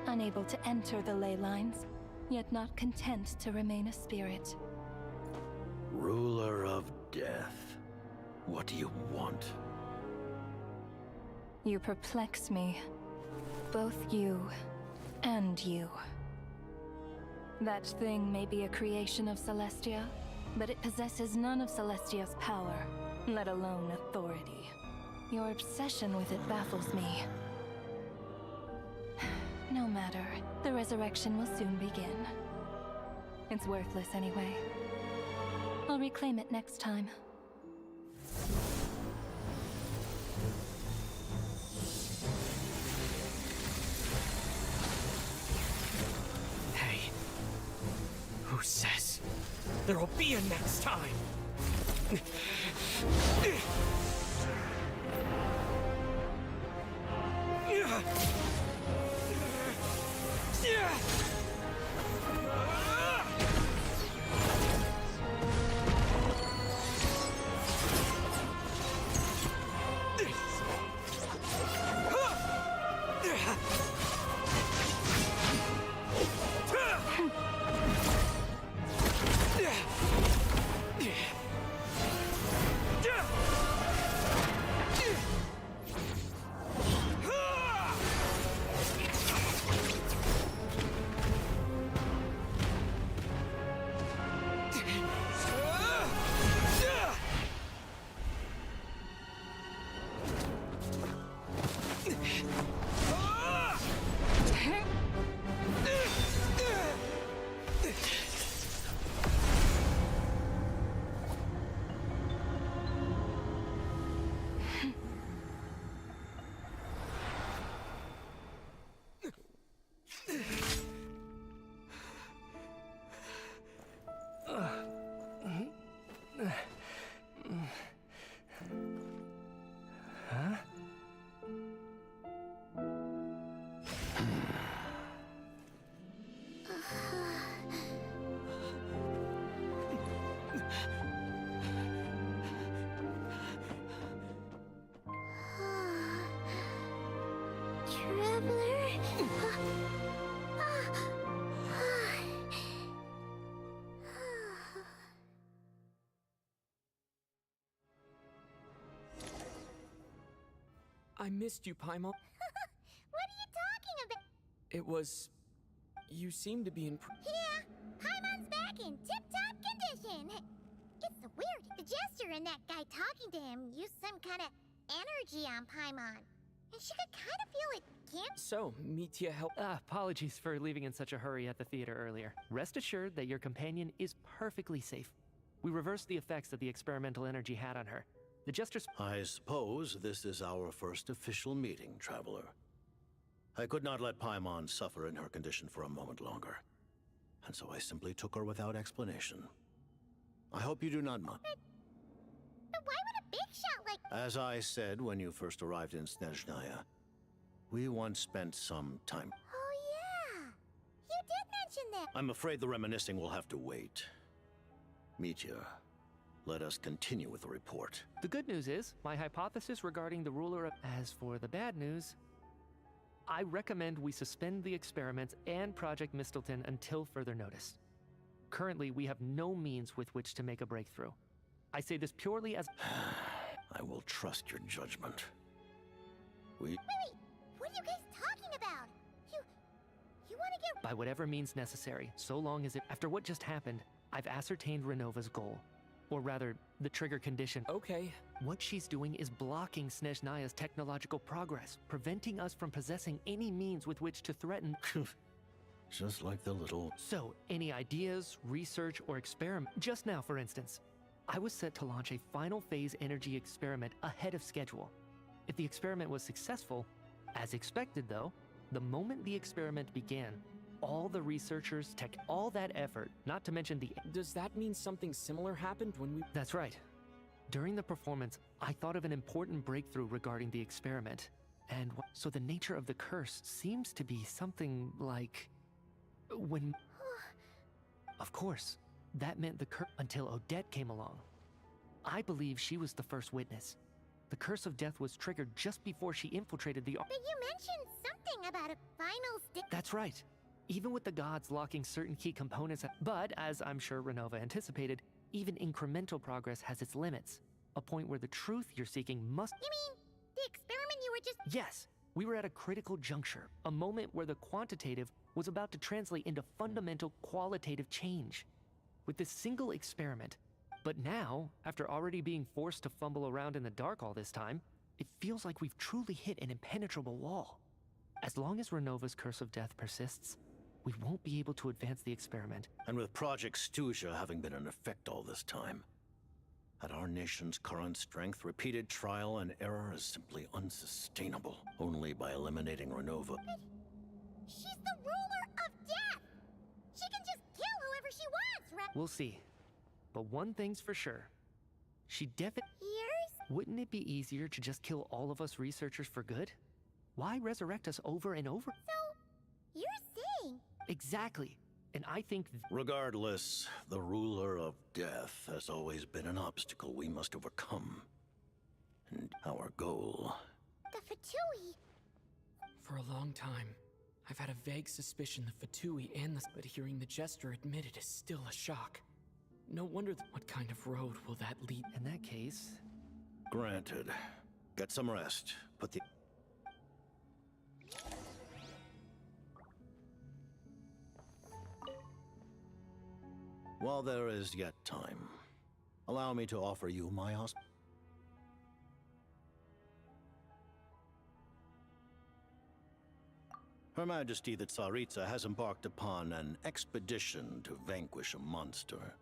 Unable to enter the ley lines, yet not content to remain a spirit. Ruler of death, what do you want? You perplex me. Both you and you. That thing may be a creation of Celestia, but it possesses none of Celestia's power, let alone authority. Your obsession with it baffles me. No matter. The resurrection will soon begin. It's worthless anyway. I'll reclaim it next time. Hey. Who says there'll be a next time? I missed you, Paimon. What are you talking about? It was... You seemed to be in... Yeah, Paimon's back back in tip-top condition. It's weird. The jester and that guy talking to him used some kind of energy on Paimon. And she could kind of feel it, can't? So, Mitya helped. Apologies for leaving in such a hurry at the theater earlier. Rest assured that your companion is perfectly safe. We reversed the effects that the experimental energy had on her. The jester's... I suppose this is our first official meeting, Traveler. I could not let Paimon suffer in her condition for a moment longer. And so I simply took her without explanation. I hope you do not mind. But why would a big shot like... As I said when you first arrived in Snezhnaya, we once spent some time... Oh yeah! You did mention that! I'm afraid the reminiscing will have to wait. Mitya, let us continue with the report. The good news is, my hypothesis regarding the ruler of... As for the bad news, I recommend we suspend the experiments and Project Mistleton until further notice. Currently, we have no means with which to make a breakthrough. I say this purely as... I will trust your judgment. Wait, what are you guys talking about? You want to get... By whatever means necessary, so long as it... After what just happened, I've ascertained Renova's goal. Or rather, the trigger condition. Okay. What she's doing is blocking Snezhnaya's technological progress, preventing us from possessing any means with which to threaten... Just like the little... So, any ideas, research, or experiment? Just now, for instance, I was set to launch a final phase energy experiment ahead of schedule. If the experiment was successful, as expected though, the moment the experiment began, all the researchers, all that effort, not to mention the... Does that mean something similar happened when we... That's right. During the performance, I thought of an important breakthrough regarding the experiment. And so the nature of the curse seems to be something like... When... Of course, that meant the curse until Odette came along. I believe she was the first witness. The curse of death was triggered just before she infiltrated the... But you mentioned something about a final stick... That's right. Even with the gods locking certain key components... But, as I'm sure Renova anticipated, even incremental progress has its limits. A point where the truth you're seeking must... You mean, the experiment you were just... Yes! We were at a critical juncture, a moment where the quantitative was about to translate into fundamental qualitative change. With this single experiment. But now, after already being forced to fumble around in the dark all this time, it feels like we've truly hit an impenetrable wall. As long as Renova's curse of death persists, we won't be able to advance the experiment. And with Project Snezhnaya having been in effect all this time, at our nation's current strength, repeated trial and error is simply unsustainable. Only by eliminating Renova. But she's the ruler of death! She can just kill whoever she wants, right? We'll see. But one thing's for sure. She definitely... Years? Wouldn't it be easier to just kill all of us researchers for good? Why resurrect us over and over? So, you're saying... Exactly. And I think... Regardless, the ruler of death has always been an obstacle we must overcome. And our goal... The Fatui... For a long time, I've had a vague suspicion the Fatui and the... But hearing the Jester admit it is still a shock. No wonder what kind of road will that lead? In that case... Granted. Get some rest. Put the... While there is yet time, allow me to offer you my Her Majesty the Tsaritsa has embarked upon an expedition to vanquish a monster.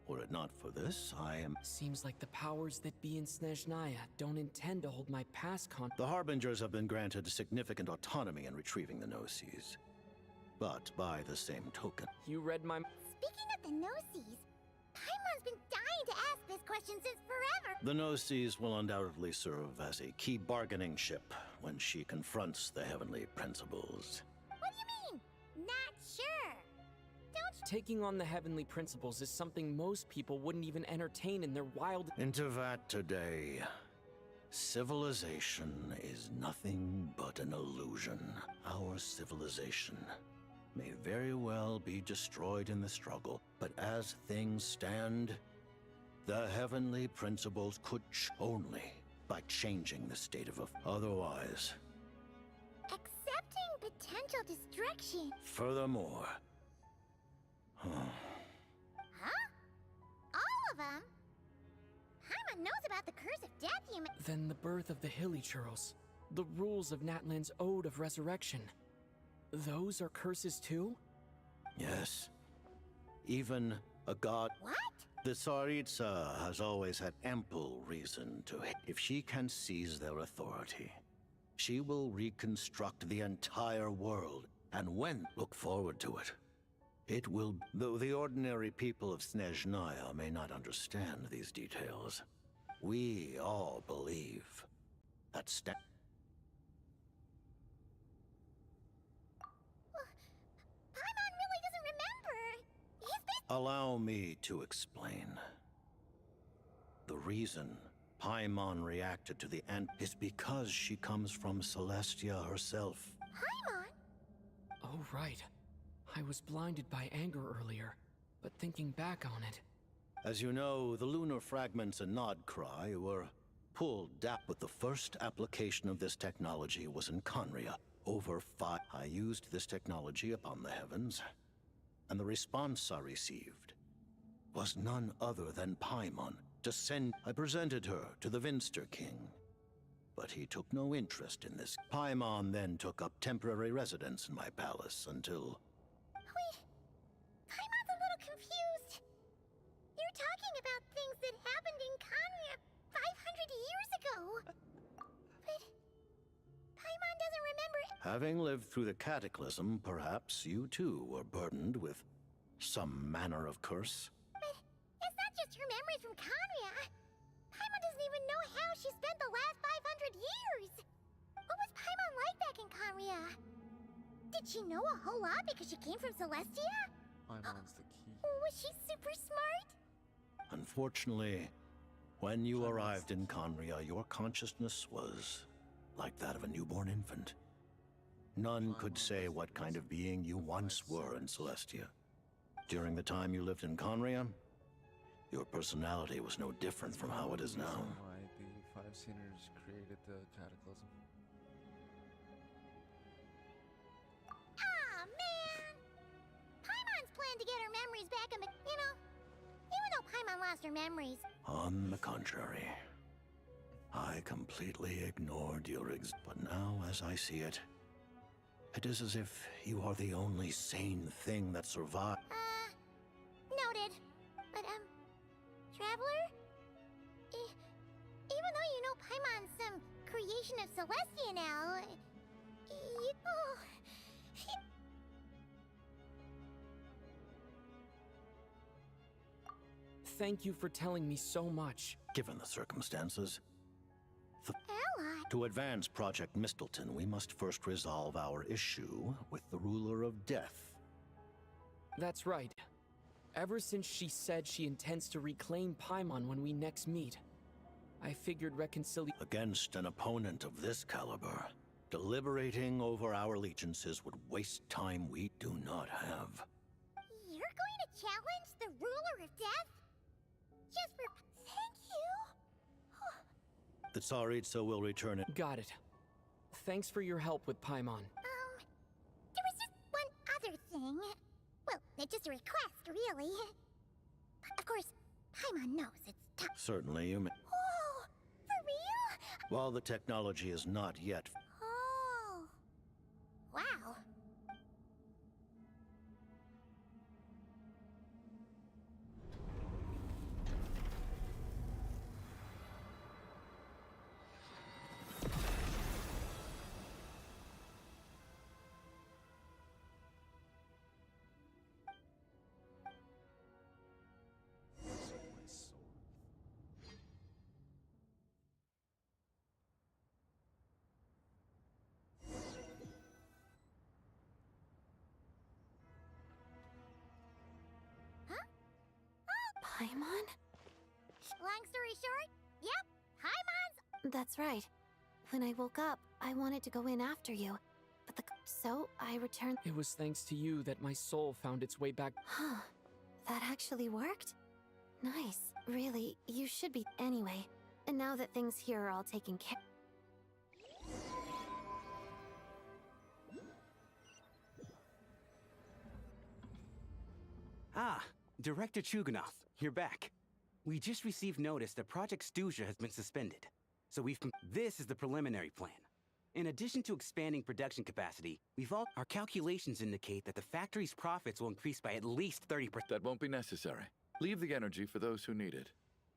Were it not for this, I am... Seems like the powers that be in Snezhnaya don't intend to hold my past The Harbingers have been granted significant autonomy in retrieving the Gnosis. But by the same token... You read my... Speaking of the Gnosis, Paimon's been dying to ask this question since forever! The Gnosis will undoubtedly serve as a key bargaining chip when she confronts the Heavenly Principles. What do you mean? Not sure. Taking on the Heavenly Principles is something most people wouldn't even entertain in their wild... Into that today, civilization is nothing but an illusion. Our civilization may very well be destroyed in the struggle, but as things stand, the Heavenly Principles could only by changing the state of otherwise. Accepting potential destruction. Furthermore, knows about the curse of death, you mean? Then the birth of the Hilichurls, the rules of Natlan's Ode of Resurrection. Those are curses too? Yes. Even a god. What? The Tsaritsa has always had ample reason to hate. If she can seize their authority, she will reconstruct the entire world, and when look forward to it. It will, though the ordinary people of Snezhnaya may not understand these details. We all believe that Paimon really doesn't remember. He's been... Allow me to explain. The reason Paimon reacted to the ant is because she comes from Celestia herself. Paimon? Oh, right. I was blinded by anger earlier, but thinking back on it... As you know, the lunar fragments in Nodcry were pulled down, but the first application of this technology was in Conria. I used this technology upon the heavens, and the response I received was none other than Paimon. I presented her to the Vinster King, but he took no interest in this. Paimon then took up temporary residence in my palace until... Wait, Paimon's a little confused. You're talking about things that happened in Conria 500 years ago. But Paimon doesn't remember... Having lived through the cataclysm, perhaps you too were burdened with some manner of curse. But it's not just her memories from Conria. Paimon doesn't even know how she spent the last 500 years. What was Paimon like back in Conria? Did she know a whole lot because she came from Celestia? Paimon's the key. Was she super smart? Unfortunately, when you arrived in Conria, your consciousness was like that of a newborn infant. None could say what kind of being you once were in Celestia. During the time you lived in Conria, your personality was no different from how it is now. Why the Five Sinners created the cataclysm. Aw, man! Paimon's planned to get her memories back and, you know, even though Paimon lost her memories. On the contrary, I completely ignored your but now, as I see it, it is as if you are the only sane thing that survived. Noted. But, Traveler? Even though you know Paimon's some creation of Celestia now, Thank you for telling me so much. Given the circumstances, Ally? to advance Project Mistleton, we must first resolve our issue with the Ruler of Death. That's right. Ever since she said she intends to reclaim Paimon when we next meet, I figured Against an opponent of this caliber, deliberating over our allegiances would waste time we do not have. You're going to challenge the Ruler of Death? Just for... Thank you! The Tsaritsa will return it. Got it. Thanks for your help with Paimon. There was just one other thing. Well, it's just a request, really. Of course, Paimon knows it's tough. Certainly you may. Oh, for real? While the technology is not yet... Oh. Wow. Paimon? Long story short, yep, Paimon's... That's right. When I woke up, I wanted to go in after you, but so I returned... It was thanks to you that my soul found its way back... Huh. That actually worked? Nice. Really, you should be... Anyway, and now that things here are all taken care... Ah, Director Chuganoth, you're back. We just received notice that Project Snezhnaya has been suspended. So this is the preliminary plan. In addition to expanding production capacity, our calculations indicate that the factory's profits will increase by at least 30%. That won't be necessary. Leave the energy for those who need it.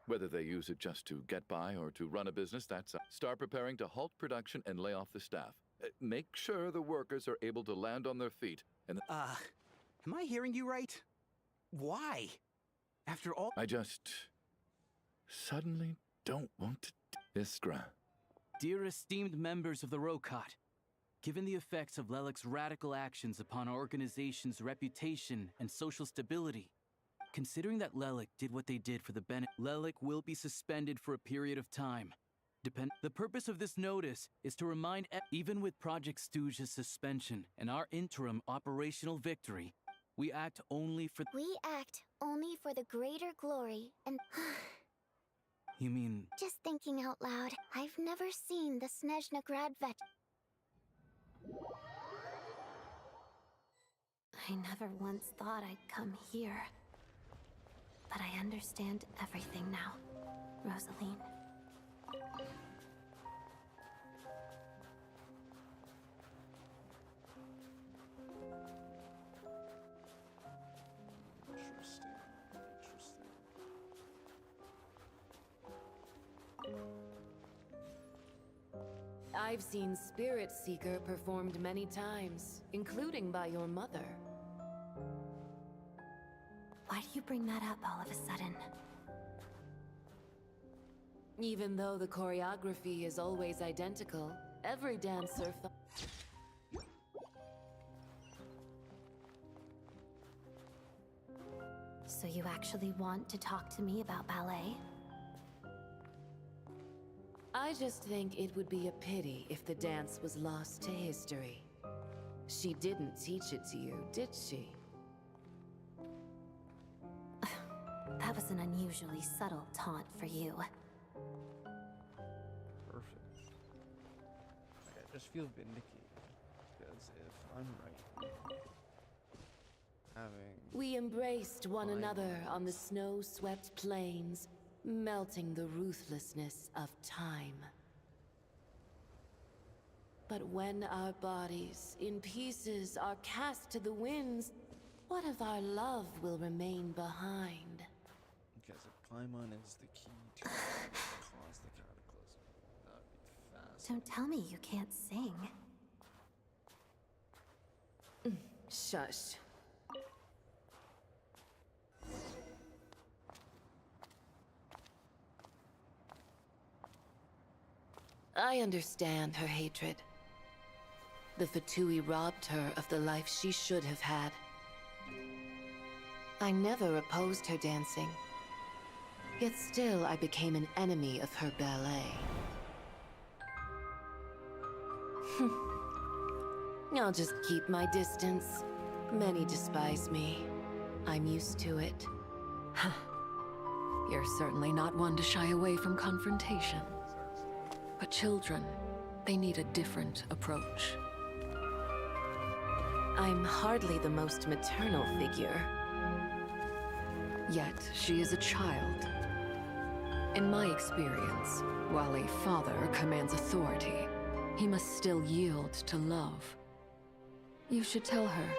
Whether they use it just to get by or to run a business, that's up. Start preparing to halt production and lay off the staff. Make sure the workers are able to land on their feet and... Am I hearing you right? Why? After all... I just... suddenly don't want to... Iskra. Dear esteemed members of the Rokot, given the effects of Lelic's radical actions upon our organization's reputation and social stability, considering that Lelic did what they did for the benefit, Lelic will be suspended for a period of time. The purpose of this notice is to remind even with Project Snezhnaya's suspension and our interim operational victory, we act only for the greater glory and... You mean... Just thinking out loud, I've never seen the Snezhnaya vet. I never once thought I'd come here. But I understand everything now, Rosaline. I've seen Spirit Seeker performed many times, including by your mother. Why do you bring that up all of a sudden? Even though the choreography is always identical, every dancer So you actually want to talk to me about ballet? I just think it would be a pity if the dance was lost to history. She didn't teach it to you, did she? That was an unusually subtle taunt for you. Perfect. I just feel vindicated, because if I'm right, we embraced one another on the snow-swept plains, melting the ruthlessness of time. But when our bodies, in pieces, are cast to the winds, what of our love will remain behind? Because if Paimon is the key to cause the cataclysm, that would be fast. Don't tell me you can't sing. Shush. I understand her hatred. The Fatui robbed her of the life she should have had. I never opposed her dancing. Yet still I became an enemy of her ballet. I'll just keep my distance. Many despise me. I'm used to it. You're certainly not one to shy away from confrontation. But children, they need a different approach. I'm hardly the most maternal figure. Yet, she is a child. In my experience, while a father commands authority, he must still yield to love. You should tell her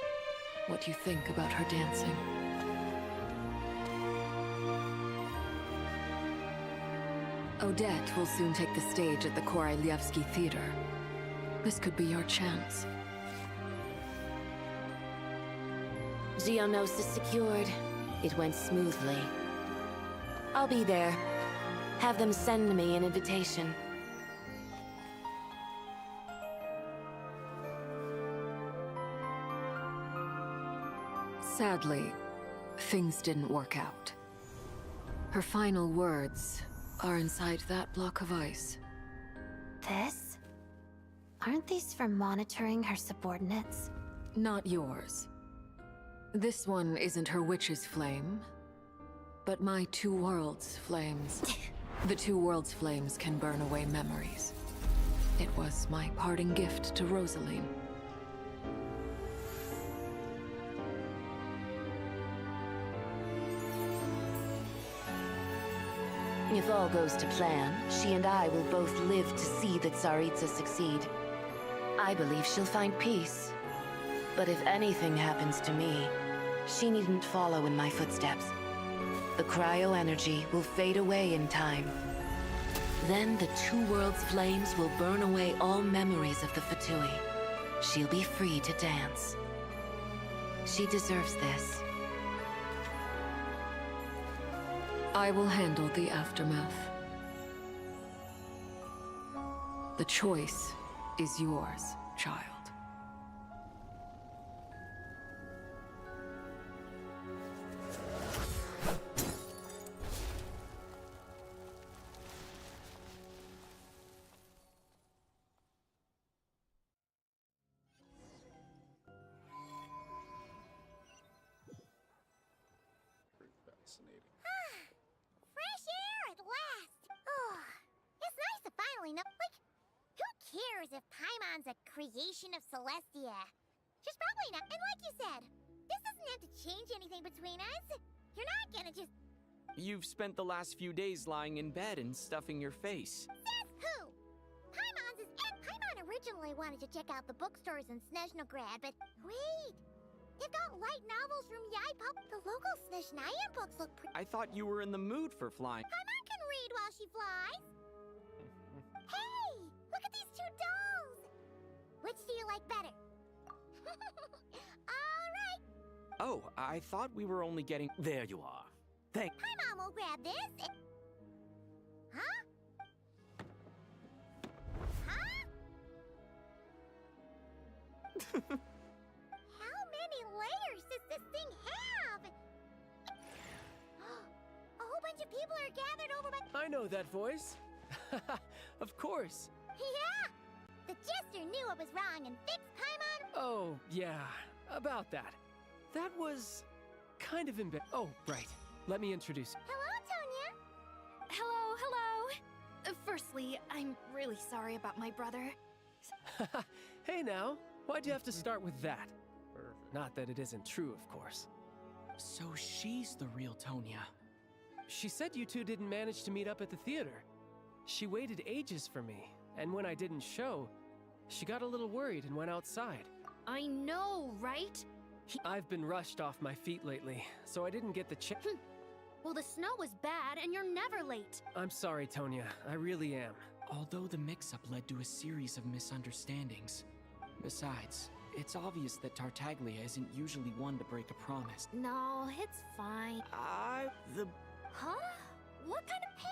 what you think about her dancing. Odette will soon take the stage at the Korylievsky Theater. This could be your chance. Geonosis secured. It went smoothly. I'll be there. Have them send me an invitation. Sadly, things didn't work out. Her final words are inside that block of ice. This? Aren't these for monitoring her subordinates? Not yours. This one isn't her witch's flame, but my two worlds' flames. The two worlds' flames can burn away memories. It was my parting gift to Rosaline. If all goes to plan, she and I will both live to see that Tsaritsa succeed. I believe she'll find peace. But if anything happens to me, she needn't follow in my footsteps. The cryo-energy will fade away in time. Then the Two Worlds flames will burn away all memories of the Fatui. She'll be free to dance. She deserves this. I will handle the aftermath. The choice is yours, child. Fascinating. Fresh air at last! Oh, it's nice to finally know. Like, who cares if Paimon's a creation of Celestia? She's probably not. And like you said, this doesn't have to change anything between us. You're not gonna just. You've spent the last few days lying in bed and stuffing your face. Says who? Paimon's is. And Paimon originally wanted to check out the bookstores in Snezhnaya, but wait. They've got light novels from Yai Pop. The local Snezhnaya books look pretty. I thought you were in the mood for flying. Paimon can read while she flies. Hey, look at these two dolls. Which do you like better? All right. Oh, I thought we were only getting... There you are. Thank... Paimon will grab this. Huh? Huh? How many layers does this thing have? A whole bunch of people are gathered over by... I know that voice. Of course. Yeah! The Jester knew it was wrong and fixed Paimon. Oh, yeah. About that. That was... kind of Oh, right. Let me introduce you. Hello, Tonya. Hello, hello. Firstly, I'm really sorry about my brother. Hey now, why'd you have to start with that? Not that it isn't true, of course. So she's the real Tonya. She said you two didn't manage to meet up at the theater. She waited ages for me, and when I didn't show, she got a little worried and went outside. I know, right? I've been rushed off my feet lately, so I didn't get the chance. Well, the snow was bad, and you're never late. I'm sorry, Tonya. I really am. Although the mix-up led to a series of misunderstandings. Besides, it's obvious that Tartaglia isn't usually one to break a promise. No, it's fine. Huh? What kind of pay?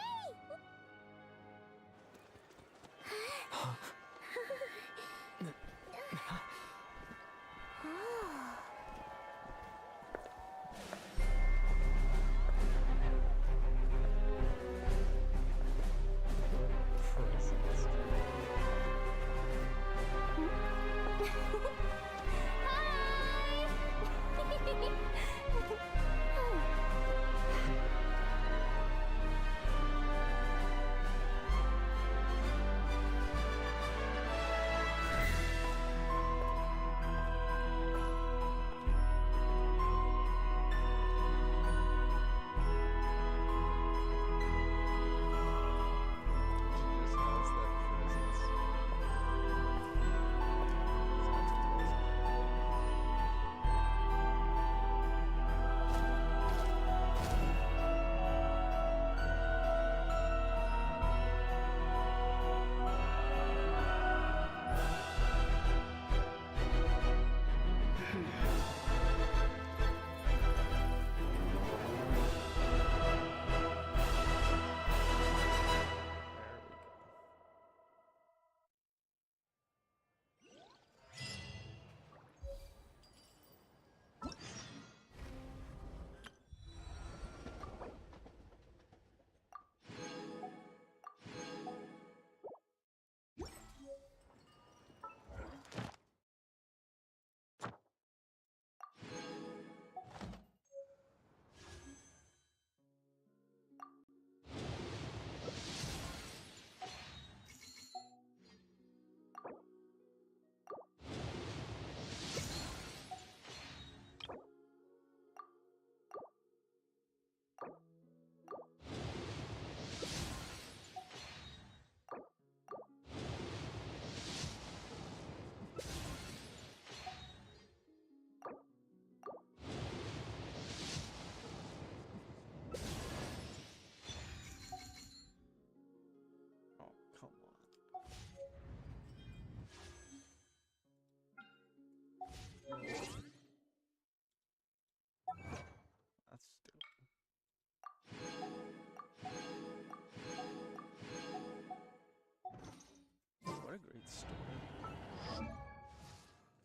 what a great story.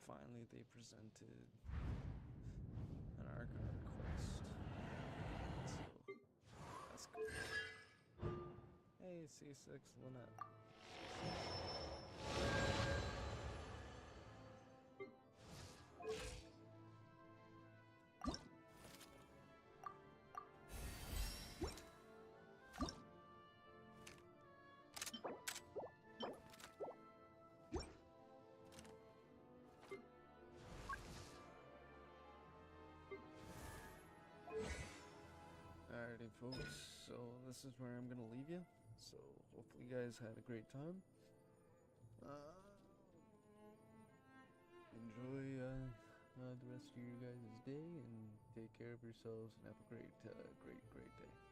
Finally, they presented an Archon quest. So, that's good. Hey, C6 Lynette. Alrighty folks, so this is where I'm gonna leave you. So hopefully you guys had a great time. Enjoy the rest of your guys' day and take care of yourselves and have a great day.